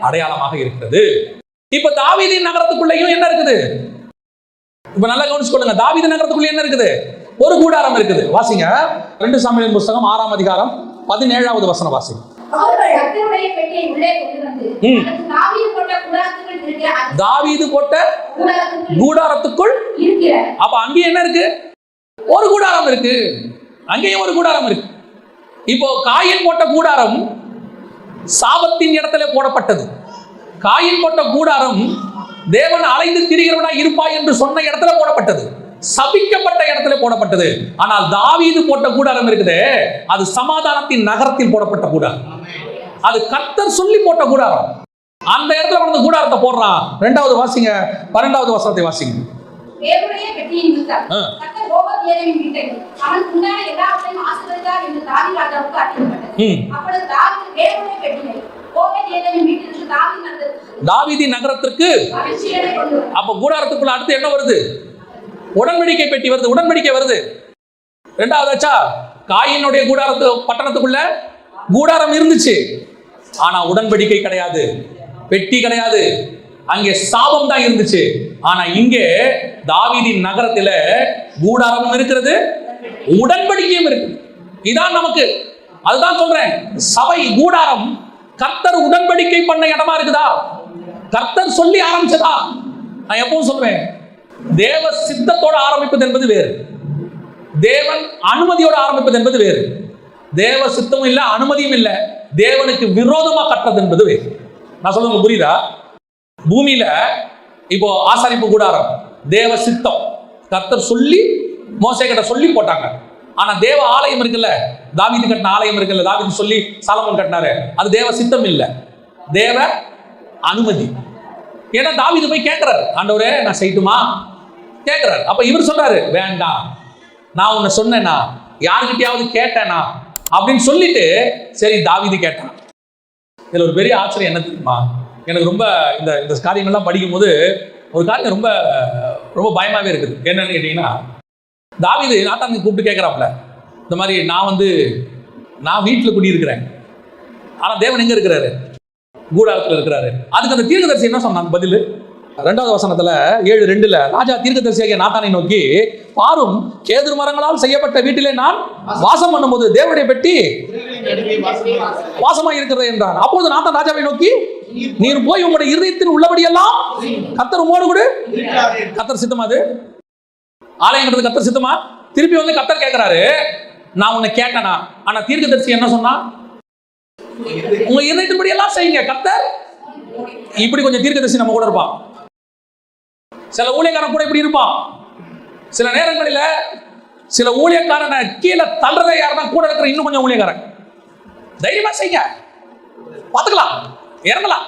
அடையாளமாக இருக்கிறது. இப்ப தாவீதின் நகரத்துக்குள்ளேயும் என்ன இருக்குது? இப்ப நல்லா கவனிச்சுக்கொள்ளுங்க. தாவீது நகரத்துக்குள்ள என்ன இருக்குது? ஒரு கூடாரம் இருக்குது. வாசிங்க 2 சாமுவேல் புஸ்தகம் 6ஆம் அதிகாரம் 17வது வசனம் வாசிங்க. தாவீது போட்ட கூடாரத்துக்குள். அப்ப அங்கே என்ன இருக்கு? ஒரு கூடாரம் இருக்கு. அங்கேயும் ஒரு கூடாரம் இருக்கு. இப்போ காயின் போட்ட கூடாரம் சாபத்தின் இடத்துல போடப்பட்டது. காயின் போட்ட கூடாரம் தேவன் அலைந்து திரிகிறவனா இருப்பாய் என்று சொன்ன இடத்துல போடப்பட்டது, சபிக்கப்பட்ட இடத்துல போடப்பட்டது. ஆனால் தாவீது போட்ட கூடாரம் இருக்குது, அது சமாதானத்தின் நகரத்தில் போடப்பட்ட கூடாரம். அது கர்த்தர் சொல்லி போட்ட கூடாரம். அந்த இடத்துல வந்து கூடாரத்தை போடுறான். 2வது வாசிங்க 12வது வசனத்தை வாசிங்க. தேவனுடைய பெட்டியின் யுத்தம் கர்த்தர் ஓபேதேமின் வீட்டை அவனுக்கு உண்டான எல்லாவற்றையும் ஆசீர்வதித்தார் என்று தாவீது ராஜாவுக்கு அறிவிக்கப்பட்டது. அப்பொழுது தாவீது தேவனுடைய பெட்டியை ஓபேதேமின் வீட்டிற்கு தாவீதின் நகரத்திற்கு. அப்ப கூடாரத்துக்குள்ள அடுத்து என்ன வருது? உடன்படிக்கை பெட்டி வருது, உடன்படிக்கை வருது. 2வதாச்சா காயினுடைய கூடாரத்து பட்டணத்துக்குள்ள கூடாரம் இருந்துச்சு, ஆனா உடன்படிக்கை கிடையாது, பெட்டி கிடையாது. அங்கே சாபம் தான் இருந்துச்சு. ஆனா இங்கே தாவீதின் நகரத்துல கூடாரமும் இருக்கிறது, உடன்படிக்கையும் இருக்கு. இதான் நமக்கு, அதுதான் சொல்றேன், சபை கூடாரம் கர்த்தர் உடன்படிக்கை பண்ண இடமா இருக்குதா? கர்த்தர் சொல்லி ஆரம்பிச்சதா? நான் எப்பவும் சொல்றேன், தேவ சித்தத்தோட ஆரம்பிப்பது என்பது வேறு, தேவன் அனுமதியோட ஆரம்பிப்பது என்பது வேறு. தேவ சித்தமும் இல்லை, அனுமதியும் இல்லை, தேவனுக்கு விரோதமா கட்டுறது என்பது வேறு. நான் சொல்றது புரியுதா? பூமியில இப்போ ஆசாரிப்பு கூடாரம் தேவ சித்தம், கர்த்தர் சொல்லி மோசே கிட்ட சொல்லி போட்டாங்க. ஆனா தேவ ஆலயம் இருக்குல்ல, தாவீது கட்டின ஆலயம் இருக்குல்ல, தாவீது சொல்லி சாலமோன் கட்டினாரு, அது தேவ சித்தம் இல்ல, தேவ அனுமதி. ஏன்னா தாவீது போய் கேட்கிறாரு, ஆண்டவரே நான் செய்யட்டுமா கேட்கிறாரு. அப்ப இவர் சொல்றாரு, வேண்டாம், நான் உன்னை சொன்னேனா, யாருக்கிட்டையாவது கேட்டேனா அப்படின்னு சொல்லிட்டு சரி தாவீது கேட்டான். இதுல ஒரு பெரிய ஆச்சரியம் என்ன தெரியுமா? எனக்கு ரொம்ப இந்த காரியங்கள்லாம் படிக்கும் போது ஒரு காரியம் ரொம்ப ரொம்ப பயமாவே இருக்குது. என்னன்னு கேட்டீங்கன்னா, தாவீது நாத்தானுக்கு கூப்பிட்டு கேட்கிறாப்ல, இந்த மாதிரி நான் வீட்டில் குடியிருக்கிறேன், ஆனா தேவன் எங்க இருக்கிறாரு? கூடாரத்தில் இருக்கிறாரு. அதுக்கு அந்த தீர்க்கதரிசி என்ன சொன்னாங்க பதில்? 2வது வசனத்துல 7:2 ராஜா தீர்க்கதரிசியாகிய நாத்தானை நோக்கி, பாரும் கேதுரு மரங்களால் செய்யப்பட்ட வீட்டிலே நான் வாசம் பண்ணும்போது தேவனுடைய பெட்டி வாசமாய் இருக்கிறது என்றான். அப்போது நாத்தான் ராஜாவை நோக்கி, நீர் போய் உங்களுடைய இருதயத்தின் உள்ளபடியெல்லாம் கர்த்தர் உம்மோடு கூட. கர்த்தர் சித்தமா? அது ஆலயம் கட்டுறது கர்த்தர் சித்தமா? திருப்பி வந்து கர்த்தர் கேட்கிறாரு, நான் உன்னை கேட்டேனா? ஆனா தீர்க்கதரிசி என்ன சொன்னா? உங்க இருதயத்தின்படி எல்லாம் செய்யுங்க. கர்த்தர் இப்படி கொஞ்சம் தீர்க்கதரிசி நம்ம கூட இருப்பான். சில ஊழியக்காரன் கூட இப்படி இருப்பான். சில நேரங்களில் சில ஊழியக்காரனை கீழே தள்ளுறதே யாருன்னா கூட இருக்கிற இன்னும் கொஞ்சம் ஊழியக்காரன். தைரியமா செய்யுங்க, பார்த்துக்கலாம், இறங்கலாம்.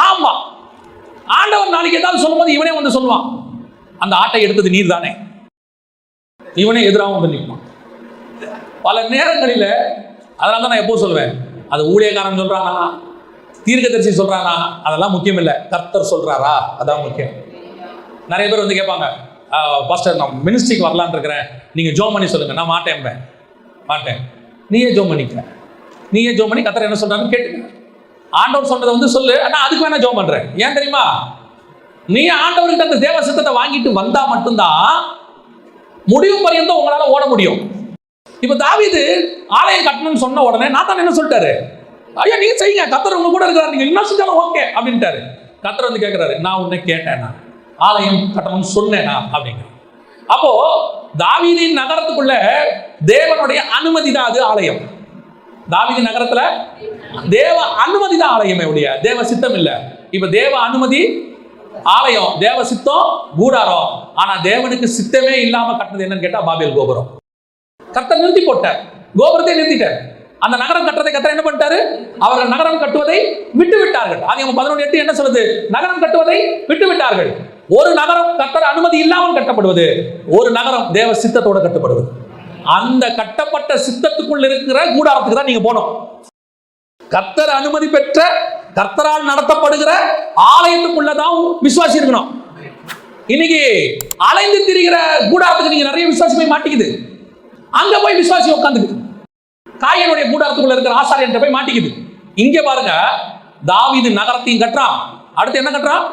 ஆமா, ஆண்டவர் நாளைக்கு ஏதாவது சொல்லும்போது இவனே வந்து சொல்லுவான், அந்த ஆட்டை எடுத்தது நீர் தானே. இவனே எதிராக வந்து நிற்பான் பல நேரங்களில். அதனால தான் நான் எப்போ சொல்லுவேன், அது ஊழியக்காரன் சொல்றானா தீர்க்கதரிசி சொல்றானா அதெல்லாம் முக்கியம் இல்லை, கர்த்தர் சொல்றாரா அதான் முக்கியம். நிறைய பேர் வந்து கேட்பாங்க, பாஸ்டர் நான் மினிஸ்ட்ரிக்கு வரலான்னு இருக்கிறேன், நீங்கள் ஜோம் பண்ணி சொல்லுங்க. நான் மாட்டேன். நீயே ஜோம் பண்ணி கர்த்தர் என்ன சொல்றாருன்னு கேட்டுங்க. ஆண்டவர் சொன்னதை வந்து சொல்லு, ஆனால் அதுக்கு வேணா ஜோம் பண்றேன். ஏன் தெரியுமா? நீ ஆண்டவர்கிட்ட அந்த தேவ சித்தத்தை வாங்கிட்டு வந்தா மட்டும்தான் முடிவு பரியந்தம் உங்களால ஓட முடியும். இப்ப தாவீது ஆலயம் கட்டணும்னு சொன்ன உடனே நாத்தான் என்ன சொல்லிட்டாரு, ஐயா நீங்க செய்யுங்க, கர்த்தர் உங்க கூட இருக்கிறார், நீங்க என்ன செஞ்சாலும் ஓகே அப்படின்ட்டாரு. கர்த்தர் வந்து கேட்கிறாரு, நான் உன்னை கேட்டேனா? ஆலயம் கட்டணும்னு சொன்னேனா அப்படிங்கிற. அப்போ தாவீதின் நகரத்துக்குள்ள தேவனுடைய அனுமதி தான் அது ஆலயம். தாவீது நகரத்துல தேவ அனுமதி தான் ஆலயமே ஒழிய தேவ சித்தம் இல்ல. இப்ப தேவ அனுமதி ஆலயம், தேவ சித்தம் கூடாரம். ஆனா தேவனுக்கு சித்தமே இல்லாம கட்டினது என்னன்னு கேட்டா பாபேல் கோபுரம். கர்த்தர் நிறுத்தி போட்டார், கோபுரத்தை நிறுத்திட்டார். அந்த நகரம் கட்டுறதை கர்த்தர் என்ன பண்ணிட்டாரு? அவர்கள் நகரம் கட்டுவதை விட்டு விட்டார்கள். ஆதியாகமம் 11:8 என்ன சொல்லுது? நகரம் கட்டுவதை விட்டு விட்டார்கள். ஒரு நகரம் கர்த்தர் அனுமதி இல்லாமல் கட்டப்படுவது, ஒரு நகரம் தேவ சித்தத்தோட கட்டப்படுவது. அந்த கட்டப்பட்ட சித்தத்துக்குள் இருக்கிற கூடாரத்துக்கு தான் நீங்க போகணும். கர்த்தர் அனுமதி பெற்ற கர்த்தரால் நடத்தப்படுகிற ஆலயத்துக்குள்ளதான் விசுவாசி இருக்கணும். இன்னைக்கு அலைந்து திரிகிற கூடாரத்துக்கு நீங்க நிறைய விசுவாசி போய் மாட்டிக்குது. அங்க போய் விசுவாசி உட்காந்துக்குது. காயனுடைய கூடாரத்துக்குள்ள இருக்கிற ஆசாரியன் போய் மாட்டிக்குது. இங்க பாருங்க, தாவீது நகரத்தையும் கட்டுறான், அடுத்து என்ன கட்டுறான்?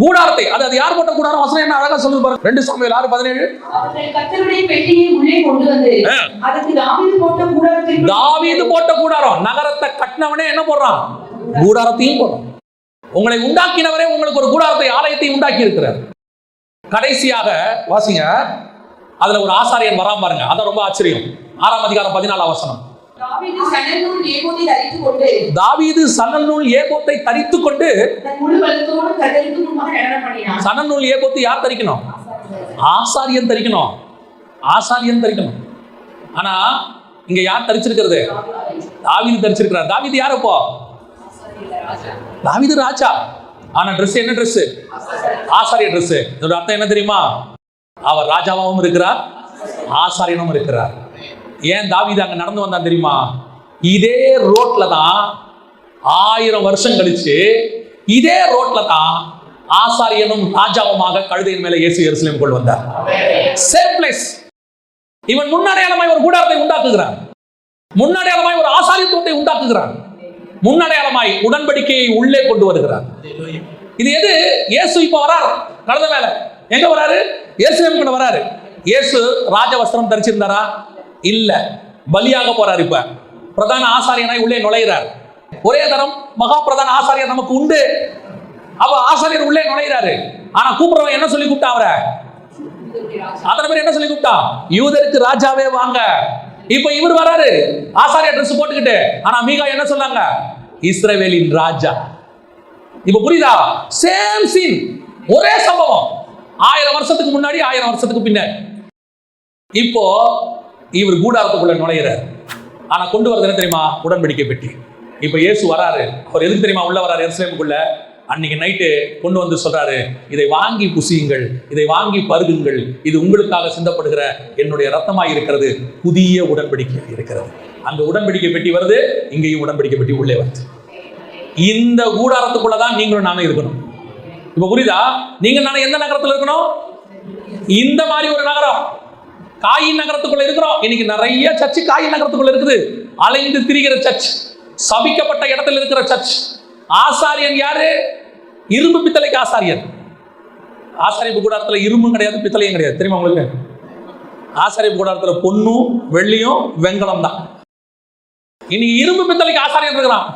கூடாரத்தை. அது யார் போட்ட கூடாரம்? வசனம் என்ன அழகா சொல்லுது பாருங்க. 2 சாமுவேல் 6:17. அவர்கள் கர்த்தருடைய பெட்டியை உள்ளே கொண்டு வந்து அதுக்கு தாவீது போட்ட கூடாரத்தை, தாவீது போட்ட கூடாரம். நகரத்தை கட்டினவனே என்ன போடுறான்? கூடாரத்தையும் போடுறான். உங்களை உண்டாக்கினவரே உங்களுக்கு ஒரு கூடாரத்தை, ஆலயத்தை உண்டாக்கி இருக்கிறார். கடைசியாக வாசிங்க, அதுல ஒரு ஆசாரியன் வராம பாருங்க, அதான் ரொம்ப ஆச்சரியம். 6ஆம் அதிகாரம் 14ஆம் வசனம். தாவீது சணல் நூல் ஏபோத்தை தரித்துக் கொண்டு, தாவீது சணல் நூல் ஏபோத்தை தரித்துக் கொண்டு தன் முழு பலத்தோடு கர்த்தருக்கு முன்பாக நடனம் பண்ணினான். சணல் நூல் ஏபோத்தை யார் தரிக்கணும்? ஆசாரியன் தரிக்கணும். ஆசாரியன் தரிக்கணும். ஆனா இங்க யார் தரிச்சிருக்கிறது? தாவீது தரிச்சிருக்கிறார். தாவீது யார்? இப்போ தாவீது ராஜா. ஆனா ட்ரெஸ் என்ன ட்ரெஸ்? ஆசாரிய ட்ரெஸ். இதோட அர்த்தம் என்ன தெரியுமா? அவர் ராஜாவாகவும் இருக்கிறார், ஆசாரியனும் இருக்கிறார். ஏன் தாவீது அங்க நடந்து வந்தான் தெரியுமா? இதே ரோட்ல தான் 1000 வருஷம் கழிச்சு இதே ரோட்ல தான் ஆசாரியனும் ராஜாவுமாக கழுதையின் மேல இயேசு எருசலேம் கொண்டு வந்தார். Same place. இவன் முன்னடையாளமாய் ஒரு கூடாரத்தை உண்டாக்குகிறான், முன்னடையாளமாய் ஒரு ஆசாரியத்துவத்தை உண்டாக்குகிறான், முன்னடையாளமாய் உடன்படிக்கையை உள்ளே கொண்டு வருகிறார். இது எது? இயேசு இப்ப வரார் கழுதை மேல. எங்க வராரு? எருசலேமுக்கு வராரு. இயேசு ராஜவஸ்திரம் தரிச்சிருந்தாரா? இல்ல. பலியாக போறார். இப்ப பிரதான ஆசாரியனாய் உள்ளே நுழைகிறார். ஒரே தரம் மகா பிரதான ஆசாரியர் நமக்கு உண்டு. அப்ப ஆசாரியர் உள்ளே நுழைகிறாரு. ஆனா கூப்பிடுறவன் என்ன சொல்லி கூப்பிட்டா? அவரை அத்தனை பேர் என்ன சொல்லி கூப்பிட்டா? யூதருக்கு ராஜாவே வாங்க. இப்ப இவர் வராரு ஆசாரியர் ட்ரெஸ் போட்டுக்கிட்டு. ஆனா மீகா என்ன சொன்னாங்க? இஸ்ரவேலின் ராஜா. இப்ப புரியுதா? சேம் சீன், ஒரே சம்பவம். 1000 வருஷத்துக்கு முன்னாடி, 1000 வருஷத்துக்கு பின்னாடி. இப்போ இவர் கூடாரத்துக்குள்ள நுழையிறார். ஆனா கொண்டு வரது என்ன தெரியுமா? உடன்படிக்கை பெட்டி. இப்ப இயேசு வராரு. அவர் எதுக்கு தெரியுமா உள்ள வராரு? எருசலேமுக்குள்ள அன்னைக்கு நைட்டு கொண்டு வந்து சொல்றாரு, இதை வாங்கி புசியுங்கள், இதை வாங்கி பருகுங்கள், இது உங்களுக்காக சிந்தப்படுகிற என்னுடைய ரத்தமாய் இருக்கிறது, புதிய உடன்படிக்கை இருக்கிறது. அந்த உடன்படிக்கை பெட்டி வருது, இங்கேயும் உடன்படிக்கை பெட்டி உள்ளே வருது. இந்த கூடாரத்துக்குள்ளதான் நீங்களும் நானும் இருக்கணும். இப்ப புரியுதா? நீங்க நானும் எந்த நகரத்துல இருக்கணும்? இந்த மாதிரி ஒரு நகரம். காயின் நகரத்துக்குள்ள இருக்கிறோம். இன்னைக்கு நிறைய சர்ச் காயின் நகரத்துக்குள்ள இருக்குது. அலைந்து திரிகிற சர்ச், சபிக்கப்பட்ட இடத்துல இருக்கிற சர்ச். ஆசாரியன் யாரு? இரும்பு பித்தளைக்கு ஆசாரியன். ஆசாரியப்பு கூடாரத்துல இரும்பும் கிடையாது, பித்தளையும் கிடையாது. தெரியுமா உங்களுக்கு? ஆசாரியப்பு கூடாரத்துல பொன்னும் வெள்ளியும் வெங்கலம் தான். இன்னைக்கு இரும்பு பித்தளைக்கு ஆசாரியன் இருக்கிறான்.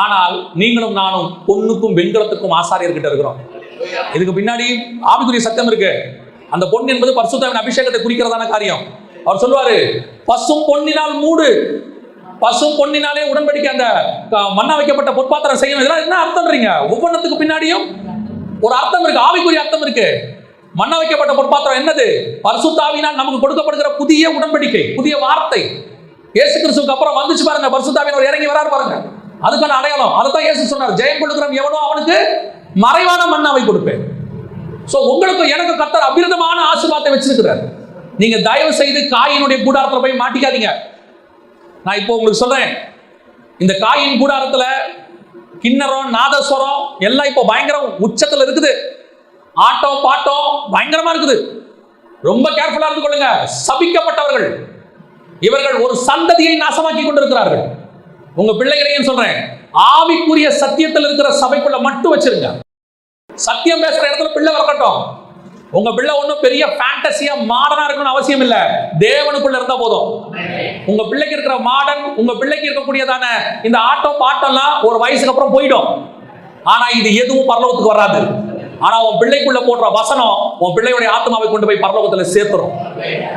ஆனால் நீங்களும் நானும் பொன்னுக்கும் வெண்கலத்துக்கும் ஆசாரியர்கிட்ட இருக்கிறோம். இதுக்கு பின்னாடி ஆவிக்குரிய சத்தியம் இருக்கு. அந்த பொன் என்பது பரிசுத்தாவின் அபிஷேகத்தை குறிக்கிறதான காரியம். அவர் சொல்லுவாரு, பசும் பொன்னினால் மூடு, பசும் பொன்னினாலே உடன்படிக்கை, அந்த மண்ணா வைக்கப்பட்ட பொற்பாத்திரம் செய்யணும். இதெல்லாம் என்ன அர்த்தம்ன்றீங்க? ஒவ்வொன்றுத்துக்கு பின்னாடியும் ஒரு அர்த்தம் இருக்கு, ஆவிக்குரிய அர்த்தம் இருக்கு. மண்ணா வைக்கப்பட்ட பொற்பாத்திரம் என்னது? பரிசுத்தாவினால் நமக்கு கொடுக்கப்படுகிற புதிய உடன்படிக்கை, புதிய வார்த்தை. இயேசு கிறிஸ்துவுக்கு அப்புறம் வந்துச்சு பாருங்க, பரிசுத்தாவினர் இறங்கி வராரு பாருங்க. அதுக்கான அடையாளம் அதைத்தான் இயேசு சொன்னார், ஜெயம் கொள்ளுகிறவன் எவனோ அவனுக்கு மறைவான மன்னாவை கொடுப்பேன். சோ உங்களுக்கு எனக்கு கர்த்தர் அபிரதமான ஆசீர்வாதத்தை வச்சிருக்கிறார். நீங்க தயவு செய்து காயினுடைய கூடாரத்துல போய் மாட்டிக்காதீங்க. நான் இப்போ உங்களுக்கு சொல்றேன், இந்த காயின் கூடாரத்துல கிண்ணறம், நாதஸ்வரம் எல்லாம் இப்போ பயங்கர உச்சத்துல இருக்குது. ஆட்டம் பாட்டம் பயங்கரமா இருக்குது. ரொம்ப கேர்ஃபுல்லா இருந்து கொள்ளுங்க. சபிக்கப்பட்டவர்கள் இவர்கள் ஒரு சந்ததியை நாசமாக்கி கொண்டிருக்கிறார்கள். உங்க பிள்ளைகளையும் சொல்றேன், ஆவிக்குரிய சத்தியத்தில் இருக்கிற சபைக்குள்ள மட்டும் வச்சிருங்க. சத்தியம் பேசுற இடத்துல பிள்ளை வரட்டும். உங்க பிள்ளை ஒன்றும் பெரிய ஃபேண்டசியா மாடர்னா இருக்கணும்னு அவசியம் இல்ல, தேவனுக்குள்ள இருந்தா போதும். உங்க பிள்ளைக்கு இருக்கிற மாடர்ன், உங்க பிள்ளைக்கு இருக்கக்கூடியதான இந்த ஆட்டம் பாட்டம்லாம் ஒரு வயசுக்கு அப்புறம் போயிடும். ஆனா இது எதுவும் பரலோகத்துக்கு வராது. ஆனா உன் பிள்ளைக்குள்ள போடுற வசனம் உன் பிள்ளையுடைய ஆத்மாவை கொண்டு போய் பரலோகத்துல சேர்த்துரும்.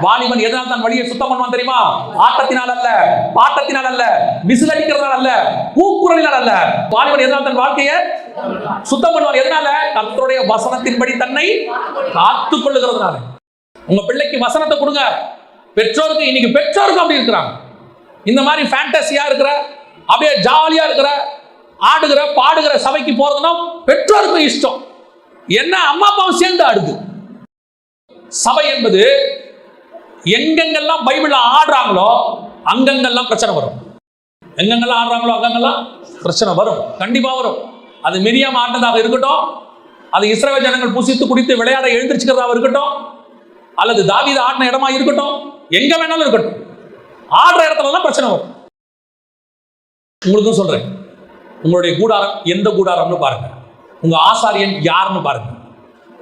வாலிபன் எதனால் தான் வழியை சுத்தம் பண்ணுவான் தெரியுமா? ஆட்டத்தினால் அல்ல, பாட்டத்தினால் அல்ல, விசில் அடிக்கிறதுனால அல்ல, கூக்குரலினால் அல்ல. வாலிபன் எதனால் தன் வாழ்க்கையை சுத்தம் பண்ணுவான்? எதனால? கர்த்தருடைய வசனத்தின்படி தன்னை காத்துக் கொள்ளுகிறதுனால. உங்க பிள்ளைக்கு வசனத்தை கொடுங்க. பெற்றோருக்கு, இன்னைக்கு பெற்றோருக்கு அப்படி இருக்கிறாங்க. இந்த மாதிரி ஃபேண்டசியா இருக்கிற, அப்படியே ஜாலியா இருக்கிற, ஆடுகிற பாடுகிற சபைக்கு போறதுன்னா பெற்றோருக்கு இஷ்டம். என்ன அம்மா அப்பாவும் சேர்ந்து ஆடுது. சபை என்பது எங்கெங்கெல்லாம் பைபிள்ல ஆடுறாங்களோ அங்கங்கெல்லாம் பிரச்சனை வரும். எங்கெங்கெல்லாம் ஆடுறாங்களோ அங்கங்கெல்லாம் பிரச்சனை வரும், கண்டிப்பா வரும். அது மிரியாம் ஆட்டதாக இருக்கட்டும், அது இஸ்ரவேல் ஜனங்கள் புசித்து குடித்து விளையாட எழுந்திருச்சுக்கிறதா இருக்கட்டும், அல்லது தாவீது ஆடின இடமா இருக்கட்டும், எங்க வேணாலும் இருக்கட்டும், ஆடுற இடத்துலலாம் பிரச்சனை வரும். உங்களுக்கும் சொல்றேன், உங்களுடைய கூடாரம் எந்த கூடாரம்னு பாருங்க, உங்க ஆசாரியன் யாருன்னு பாருங்க,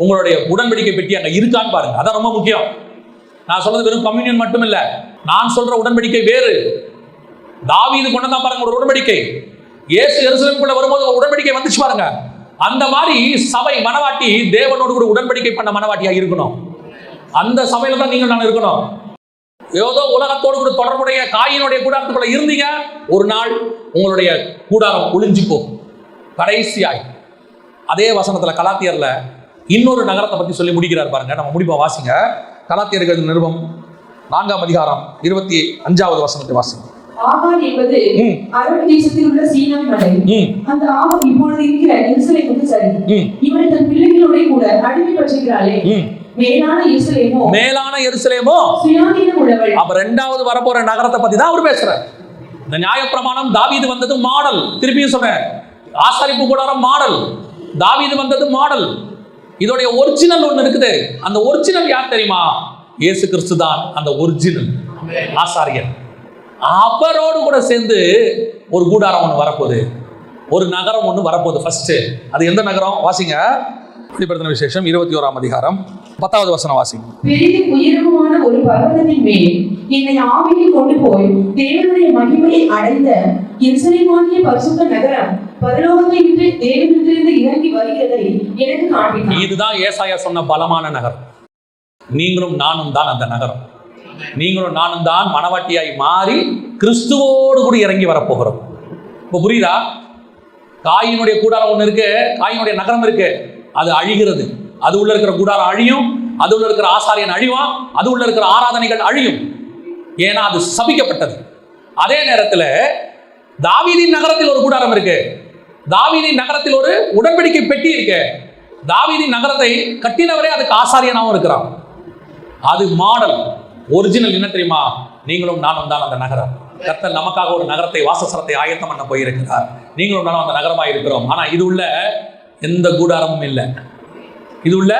உங்களுடைய உடன்படிக்கை பெட்டி அங்க இருக்கான்னு பாருங்க. அதான் ரொம்ப முக்கியம். நான் சொல்றது வெறும் கம்யூனியன் மட்டும் இல்ல, நான் சொல்ற உடன்படிக்கை வேறு. தாவீது கொண்டதான் பாருங்க ஒரு உடன்படிக்கை. இயேசு எருசலேமுக்குள்ள வரும்போது ஒரு உடன்படிக்கை வந்துச்சு பாருங்க. அந்த மாதிரி சபை மனவாட்டி தேவனோடு கூட உடன்படிக்கை பண்ண மனவாட்டியா இருக்கணும். அந்த சபையில தான் நீங்கள் நான் இருக்கணும். ஏதோ உலகத்தோடு கூட தொடர்புடைய காயினுடைய கூடாரத்துக்குள்ள இருந்தீங்க, ஒரு நாள் உங்களுடைய கூடாரம் ஒளிஞ்சு போகும். கடைசியாய் அதே வசனத்துல கலாத்தியர்ல இன்னொரு நகரத்தை பத்தி சொல்லி முடிக்கிறார் பாருங்க. நம்ம முடிப்போம், வாசிங்க. கலாத்தியர்கள் நிருபம் 4ஆம் அதிகாரம் 25வது வசனத்தை வாசிங்க. ஆகார் என்பது அரபு தேசத்தில் உள்ள சீனாய் மலை. அந்த ஆகார் இப்பொழுது இருக்கிற எருசலேமுக்கு சரி. இவன் தன் பிள்ளைகளோட கூட அடிமைப்பட்டிருக்கிறாளே, மேலான எருசலேமோ, மேலான எருசலேமோ சுயாதீனம் உள்ளவள். அப்ப இரண்டாவது வரப்போற நகரத்தை பத்தி தான் அவர் பேசுறார். இந்த நியாயப்பிரமாணம் தாவீது வந்தது மாடல். திருப்பியும் சொல்றேன், ஆசாரிப்பு கூடாரம் மாடல், தாவீது வந்தது மாடல். இதோடைய ஒரிஜினல் ஒன்று இருக்குது. அந்த ஒரிஜினல் யார் தெரியுமா? இயேசு கிறிஸ்து தான் அந்த ஒரிஜினல் ஆசாரியன். அவரோடு கூட சேர்ந்து ஒரு கூடாரம் ஒன்று வரப்போகுது, ஒரு நகரம் ஒன்று வரப்போகுது. ஃபர்ஸ்ட் அது எந்த நகரம்? வாசிங்க. வெளிப்படுத்தின விசேஷம் 21ஆம் அதிகாரம் 10வது வசனம் வாசிங்க. பெரிதும் உயரமான ஒரு பர்வதத்தின் மேல் என்னை ஆவியில் கொண்டு போய் தேவனுடைய மகிமையை அடைந்த எருசலேமாகிய பரிசுத்த நகரம் பரலோகத்தை விட்டு தேவனிடத்திலிருந்து இறங்கி வருகிறதை எனக்கு காண்பித்தார். இதுதான் ஏசாயா சொன்ன பலமான நகரம். நீங்களும் நானும் தான் அந்த நகரம். நீங்களும் நானும் தான் மனவாட்டியாய் மாறி கிறிஸ்துவோடு கூட இறங்கி வரப்போகிறோம். இப்போ புரியுதா? காயினுடைய கூடாரம் ஒன்று இருக்கு, காயினுடைய நகரம் இருக்கு, அது அழிகிறது. அது உள்ள இருக்கிற கூடாரம் அழியும், அது உள்ள இருக்கிற ஆசாரியன் அழிவான், அது உள்ள இருக்கிற ஆராதனைகள் அழியும். ஏன்னா அது சபிக்கப்பட்டது. அதே நேரத்தில் தாவீதின் நகரத்தில் ஒரு கூடாரம் இருக்கு, தாவீதின் நகரத்தில் ஒரு உடன்படிக்கை பெட்டி இருக்கு. தாவீதின் நகரத்தை கட்டினவரே அதுக்கு ஆசாரியனாகவும் இருக்கிறான். அது மாடல். ஒரிஜினல் என்ன தெரியுமா? நீங்களும் நானும் தான் அந்த நகரம். கர்த்தர் நமக்காக ஒரு நகரத்தை, வாசஸ்தலத்தை ஆயத்தம் பண்ண போயிருக்கிறார். நீங்களும் நானும் அந்த நகரமாக இருக்கிறோம். ஆனா இது உள்ள எந்த கூடாரமும் இல்லை, இது உள்ள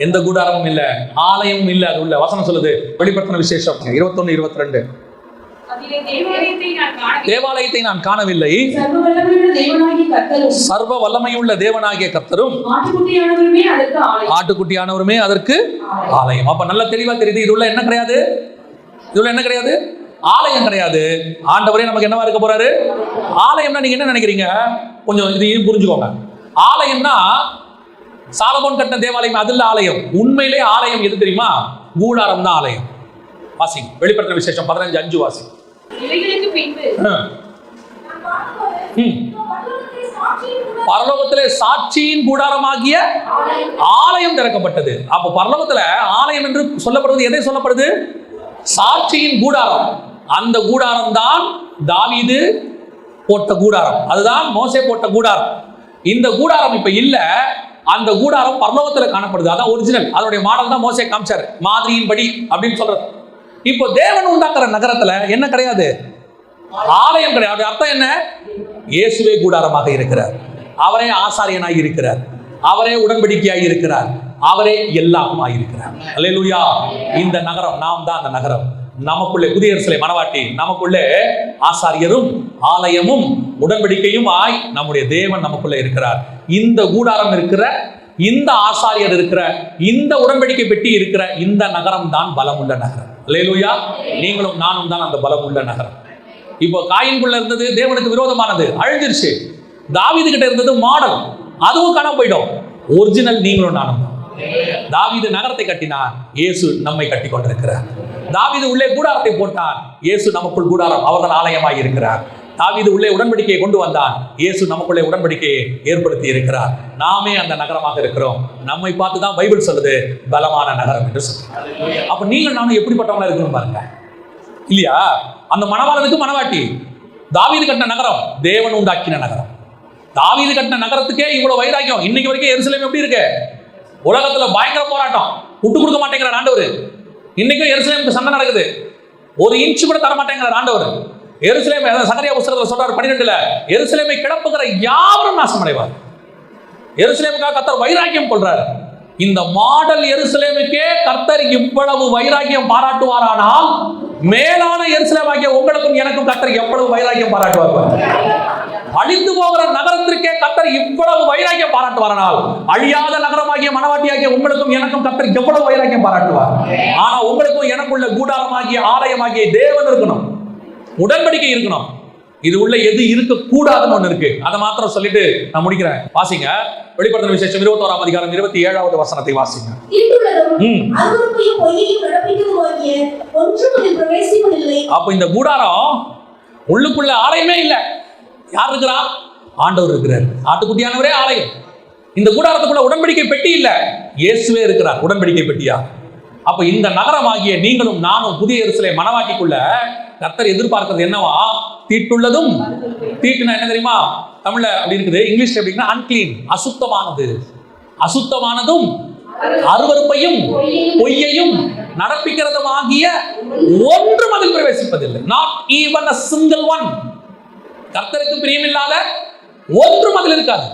எந்த கூடாரமும் இல்லை, ஆலயமும் இல்லை. அது உள்ள வசனம் சொல்லுது, வெளிப்படுத்தின விசேஷம் 21-22. தேவாலயத்தை நான் காணவில்லை, சர்வ வல்லமையுள்ள தேவனாகிய கர்த்தரும் ஆட்டுக்குட்டியானவருமே அதற்கு ஆலயம். அப்ப நல்ல தெளிவா தெரியுது, இதுள்ள என்ன கிடையாது, இதுள்ள என்ன கிடையாது, ஆலயம் கிடையாது. ஆண்டவரே நமக்கு என்னவா இருக்க போறாரு? ஆலயம்னா நீங்க என்ன நினைக்கிறீங்க? கொஞ்சம் இதையும் புரிஞ்சுக்கோங்க. ஆலயம்னா சாலமோன் கட்டின தேவாலயம் அதில் ஆலயம். உண்மையிலே ஆலயம் எது தெரியுமா? கூடாரம் தான் ஆலயம். வாசிங்க வெளிப்படுத்தின விசேஷம் 15:5 வாசி. பரலோகத்திலே சாட்சியின் கூடாரமாகிய ஆலயம் திறக்கப்பட்டது. அப்ப பரலோகத்துல ஆலயம் என்று சொல்லப்படுவது எதை சொல்லப்படுது? சாட்சியின் கூடாரம். அந்த கூடாரம் தான் தாவீது போட்ட கூடாரம், அதுதான் மோசே போட்ட கூடாரம். இந்த கூடாரம் இப்ப இல்ல, அந்த கூடாரம் பரலோகத்துல காணப்படுது. அதான் ஒரிஜினல், அதனுடைய மாடல் தான் மோசே காமிச்சார், மாதிரியின் படி அப்படின்னு சொல்றது. இப்போ தேவன் உண்டாக்குற நகரத்துல என்ன கிடையாது? ஆலயம் கிடையாது. அர்த்தம் என்ன? இயேசுவே கூடாரமாக இருக்கிறார், அவரே ஆசாரியனாய் இருக்கிறார், அவரே உடன்படிக்கையாய் இருக்கிறார், அவரே எல்லாமாய் இருக்கிறார். அல்லேலூயா. இந்த நகரம், நாம் தான் அந்த நகரம். நமக்குள்ளே புதிய எருசலேம் மணவாட்டி, நமக்குள்ளே ஆசாரியரும் ஆலயமும் உடன்படிக்கையும் ஆய் நம்முடைய தேவன் நமக்குள்ளே இருக்கிறார். இந்த கூடாரம் இருக்கிற, இந்த ஆசாரியர் இருக்கிற, இந்த உடன்படிக்கை பெட்டி இருக்கிற இந்த நகரம் தான் பலமுள்ள நகரம். அல்லேலூயா. நீங்களும் நானும் தான் அந்த பலமுள்ள நகரம். இப்போ காயின்குள்ள இருந்தது தேவனுக்கு விரோதமானது, அழிஞ்சிருச்சு. தாவீது கிட்ட இருந்தது மாடல், அதுவும் காணாம போயிடும். ஒரிஜினல் நீங்களும் நானும். தாவீது நகரத்தை கட்டினார், இயேசு நம்மை கட்டி கொண்டிருக்கிறார். தாவீது உள்ளே கூடாரத்தை போட்டார், இயேசு நமக்குள் கூடாரம், அவர்கள் ஆலயமாய் இருக்கிறார். தாவீது உள்ளே உடன்படிக்கையை கொண்டு வந்தான், இயேசு நமக்குள்ளே உடன்படிக்கையை ஏற்படுத்தி இருக்கிறார். நாமே அந்த நகரமாக இருக்கிறோம். நம்மை பார்த்து தான் பைபிள் சொல்லுது பலமான நகரம் என்று சொல்லுது. அப்ப நீங்கள் நானும் எப்படிப்பட்டவங்களா இருக்கணும் பாருங்க, இல்லையா? அந்த மணவாளனுக்கு மணவாட்டி. தாவீது கட்டின நகரம் தேவன் உண்டாக்கின நகரம். தாவீது கட்டின நகரத்துக்கே இவ்வளவு வைராக்கியம். இன்னைக்கு வரைக்கும் எருசலேம் எப்படி இருக்கு? உலகத்துல பயங்கர போராட்டம், விட்டு கொடுக்க மாட்டேங்கிறார் ஆண்டவர். இன்னைக்கும் எருசலேமுக்கு சண்டை நடக்குது, ஒரு இன்ச்சு கூட தர மாட்டேங்கிறார் ஆண்டவர். எருசலேம் சகரியா புஸ்தகத்துல சொல்றாரு 12ல, எருசலேமை கிளப்புகிற யாவரும் நாசம் அடைவார். எருசலேமுக்காக கர்த்தர் வைராக்கியம் கொள்றாரு. இந்த மாடல் எருசலேமுக்கே கர்த்தர் இவ்வளவு வைராக்கியம் பாராட்டுவாரானால், மேலான எருசலேமாகிய உங்களுக்கும் எனக்கும் கர்த்தர் எவ்வளவு வைராக்கியம் பாராட்டுவார். அழிந்து போகிற நகரத்திற்கே கர்த்தர் இவ்வளவு வைராக்கியம் பாராட்டுவாரானால், அழியாத நகரமாகிய மணவாட்டியாகிய உங்களுக்கும் எனக்கும் கர்த்தர் எவ்வளவு வைராக்கியம் பாராட்டுவார். ஆனா உங்களுக்கும் எனக்குள்ள கூடாரமாகிய ஆலயமாகிய தேவன் இருக்கணும், உடன்படிக்கை இருக்கணும். இது உள்ள எது இருக்க கூடாதுன்னு ஒண்ணு இருக்கு, அதை மாத்திரம் சொல்லிட்டு நான் முடிக்கிறேன். வாசிங்க வெளிப்படுத்தின விசேஷம் 21ஆம் அதிகாரம் 27வது வசனத்தை வாசிங்க. அப்ப இந்த கூடாரம் உள்ளுக்குள்ள ஆலயமே இல்ல. யார் இருக்கிறா? ஆண்டவர் இருக்கிறார். ஆட்டுக்குட்டியானவரே ஆலயம். இந்த கூடாரத்துக்குள்ள உடன்படிக்கை பெட்டி இல்ல, இயேசுவே இருக்கிறார் உடன்படிக்கை பெட்டியா. அப்ப இந்த நகரமாகிய நீங்களும் நானும் புதிய எருசலேம் மணவாட்டிக்குள்ள கர்த்தர் எதிர்பார்க்கிறது என்னவா? தீட்டுள்ளதும், தீட்டுனா என்ன தெரியுமா? தமிழ்ல அப்படி இருக்குது, இங்கிலீஷ்ல எப்படின்னா அன்கிளீன், அசுத்தமானது. அசுத்தமானதும் அருவருப்பையும் பொய்யையும் நடப்பிக்கிறதுமாகிய ஒன்றும் அதில் பிரவேசிப்பதில்லை. Not even a single one. கர்த்தருக்கு பிரியமில்லாத ஒன்றும் அதில் இருக்காது.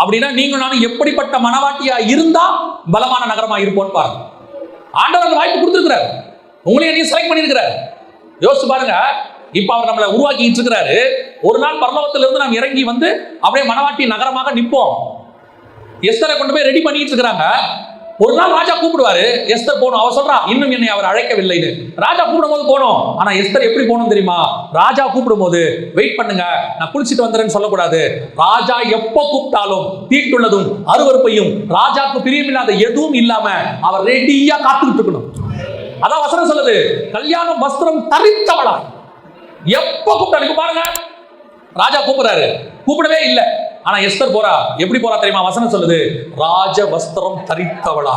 அப்படின்னா நீங்க நானும் எப்படிப்பட்ட மனவாட்டியா இருந்தா பலமான நகரமா இருப்போம் பாருங்க. ஆண்டவர் அந்த வாய்ப்பு கொடுத்திருக்கிறார், உங்களையும் நீ செலக்ட் பண்ணியிருக்கிறார். யோசிச்சு பாருங்க, இப்ப அவர் நம்மளை உருவாக்கிட்டு இருக்கிறாரு. ஒரு நாள் பரலோகத்திலிருந்து நாம் இறங்கி வந்து அப்படியே மனவாட்டி நகரமாக நிற்போம். எஸ்தரை கொண்டு போய் ரெடி பண்ணிட்டு இருக்கிறாங்க. ஒரு நாள் ராஜா கூப்பிடுவாரு, எஸ்தர் போகணும். அவர் சொல்றா, இன்னும் என்னை அவர் அழைக்கவில்லைன்னு. ராஜா கூப்பிடும் போது போனோம். ஆனா எஸ்தர் எப்படி போகணும் தெரியுமா? ராஜா கூப்பிடும் போது வெயிட் பண்ணுங்க, நான் குளிச்சுட்டு வந்துறேன்னு சொல்லக்கூடாது. ராஜா எப்ப கூப்பிட்டாலும் தீட்டுள்ளதும் அருவருப்பையும் ராஜாக்கு பிரியமில்லாத எதுவும் இல்லாம அவர் ரெடியா காத்துக்கிட்டு இருக்கணும். அதான் வசனம் சொல்லுது, கல்யாணம் வஸ்திரம் தரித்தவளா. எப்ப கூப்பிட்டாலும் பாருங்க, ராஜா கூப்பிடுறாரு, கூப்பிடவே இல்லை. ஆனா எஸ்தர் போறா. எப்படி போறா தெரியுமா? வசனம் சொல்லுது, ராஜ வஸ்திரம் தரித்தவளா.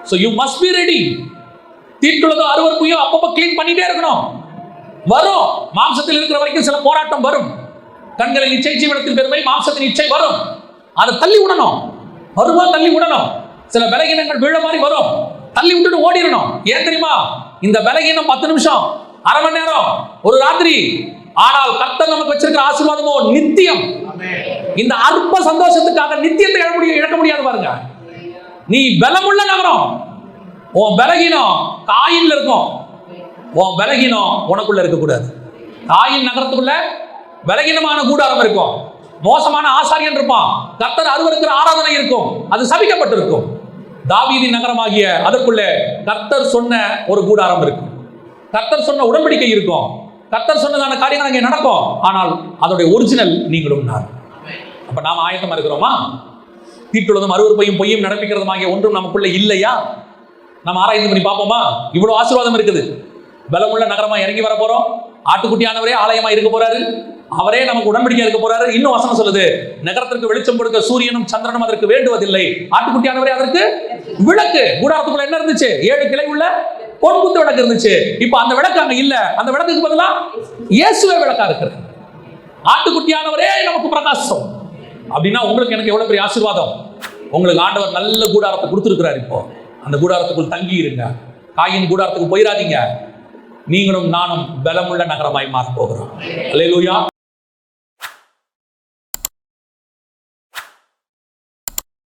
So you must be ready. தீட்டுள்ளதும் அருவருப்பையும் அப்பப்ப கிளீன் பண்ணிட்டே இருக்கணும். வரும், மாம்சத்தில் இருக்கிற வரைக்கும் சில போராட்டம் வரும். கண்களின் இச்சை, ஜீவனத்தின் பெருமை, மாம்சத்தின் இச்சை வரும். அதை தள்ளி விடணும், வருமா தள்ளி விடணும். சில பலகீனங்கள் வீழ மாதிரி வரும், தள்ளி விட்டுட்டு ஓடிடணும். ஏன் தெரியுமா? இந்த பலகீனம் 10 நிமிஷம், அரை மணி நேரம், ஒரு ராத்திரி. ஆனால் கர்த்தர் நமக்கு வச்சிருக்கிற ஆசீர்வாதமோ நித்தியம். இந்த அற்ப சந்தோஷத்துக்காக நித்தியத்தை இழக்க முடியாது பாருங்க. நீ பலமுள்ள நகரம், உன் பலகீனம் காயின்ல இருக்கும், உன் பலகீனம் உனக்குள்ள இருக்கக்கூடாது. காயின் நகரத்துக்குள்ள பலகீனமான கூடாரம் இருக்கும், மோசமான ஆசாரியன் இருப்பான், கர்த்தர் அருவருக்கிற ஆராதனை இருக்கும், அது சபிக்கப்பட்டிருக்கும். தாவீதின் நகரமாகிய அதற்குள்ள கர்த்தர் சொன்ன ஒரு கூடாரம் இருக்கும், கர்த்தர் சொன்ன உடன்படிக்கை இருக்கும், கர்த்தர் சொன்னதான காரியங்கள் அங்கே நடக்கும். ஆனால் அதோடைய ஒரிஜினல் நீங்களும் நான். அப்ப நாம ஆயத்தமா இருக்கிறோமா? தீட்டுள்ளதும் அருவருப்பையும் பொய்யும் நடப்பிக்கிறதுமாகிய ஒன்றும் நமக்குள்ள இல்லையா? நம்ம ஆராய்ந்து பண்ணி பார்ப்போமா? இவ்வளவு ஆசீர்வாதம் இருக்குது. பலமுள்ள நகரமா இறங்கி வர போறோம். ஆட்டுக்குட்டியானவரே ஆலயமா இருக்க போறாரு. அவரே நமக்கு உடன்படிக்கை இருக்க போறாரு. இன்னும் வசனம் சொல்லுது, நகரத்திற்கு வெளிச்சம் கொடுக்க சூரியனும் சந்திரனும் அதற்கு வேண்டுவதில்லை, ஆட்டுக்குட்டியானவரே அதற்கு விளக்கு. கூடாரத்துக்குள்ள என்ன இருந்துச்சு? 7 கிளை உள்ள பொன் குத்து விளக்கு இருந்துச்சு. இப்ப அந்த விளக்கு அங்க இல்ல. அந்த விளக்குக்கு பதிலா இயேசுவே விளக்கா இருக்கிறது. ஆட்டுக்குட்டியானவரே நமக்கு பிரகாசம். அப்படின்னா உங்களுக்கு எனக்கு எவ்வளவு பெரிய ஆசீர்வாதம். உங்களுக்கு ஆண்டவர் நல்ல கூடாரத்தை கொடுத்திருக்கிறார். இப்போ அந்த கூடாரத்துக்குள் தங்கி இருங்க. காயின் கூடாரத்துக்கு போயிடாதீங்க. நீங்களும் நானும் பலமுள்ள நகரமாய் மாறப் போகிறோம். அல்லேலூயா.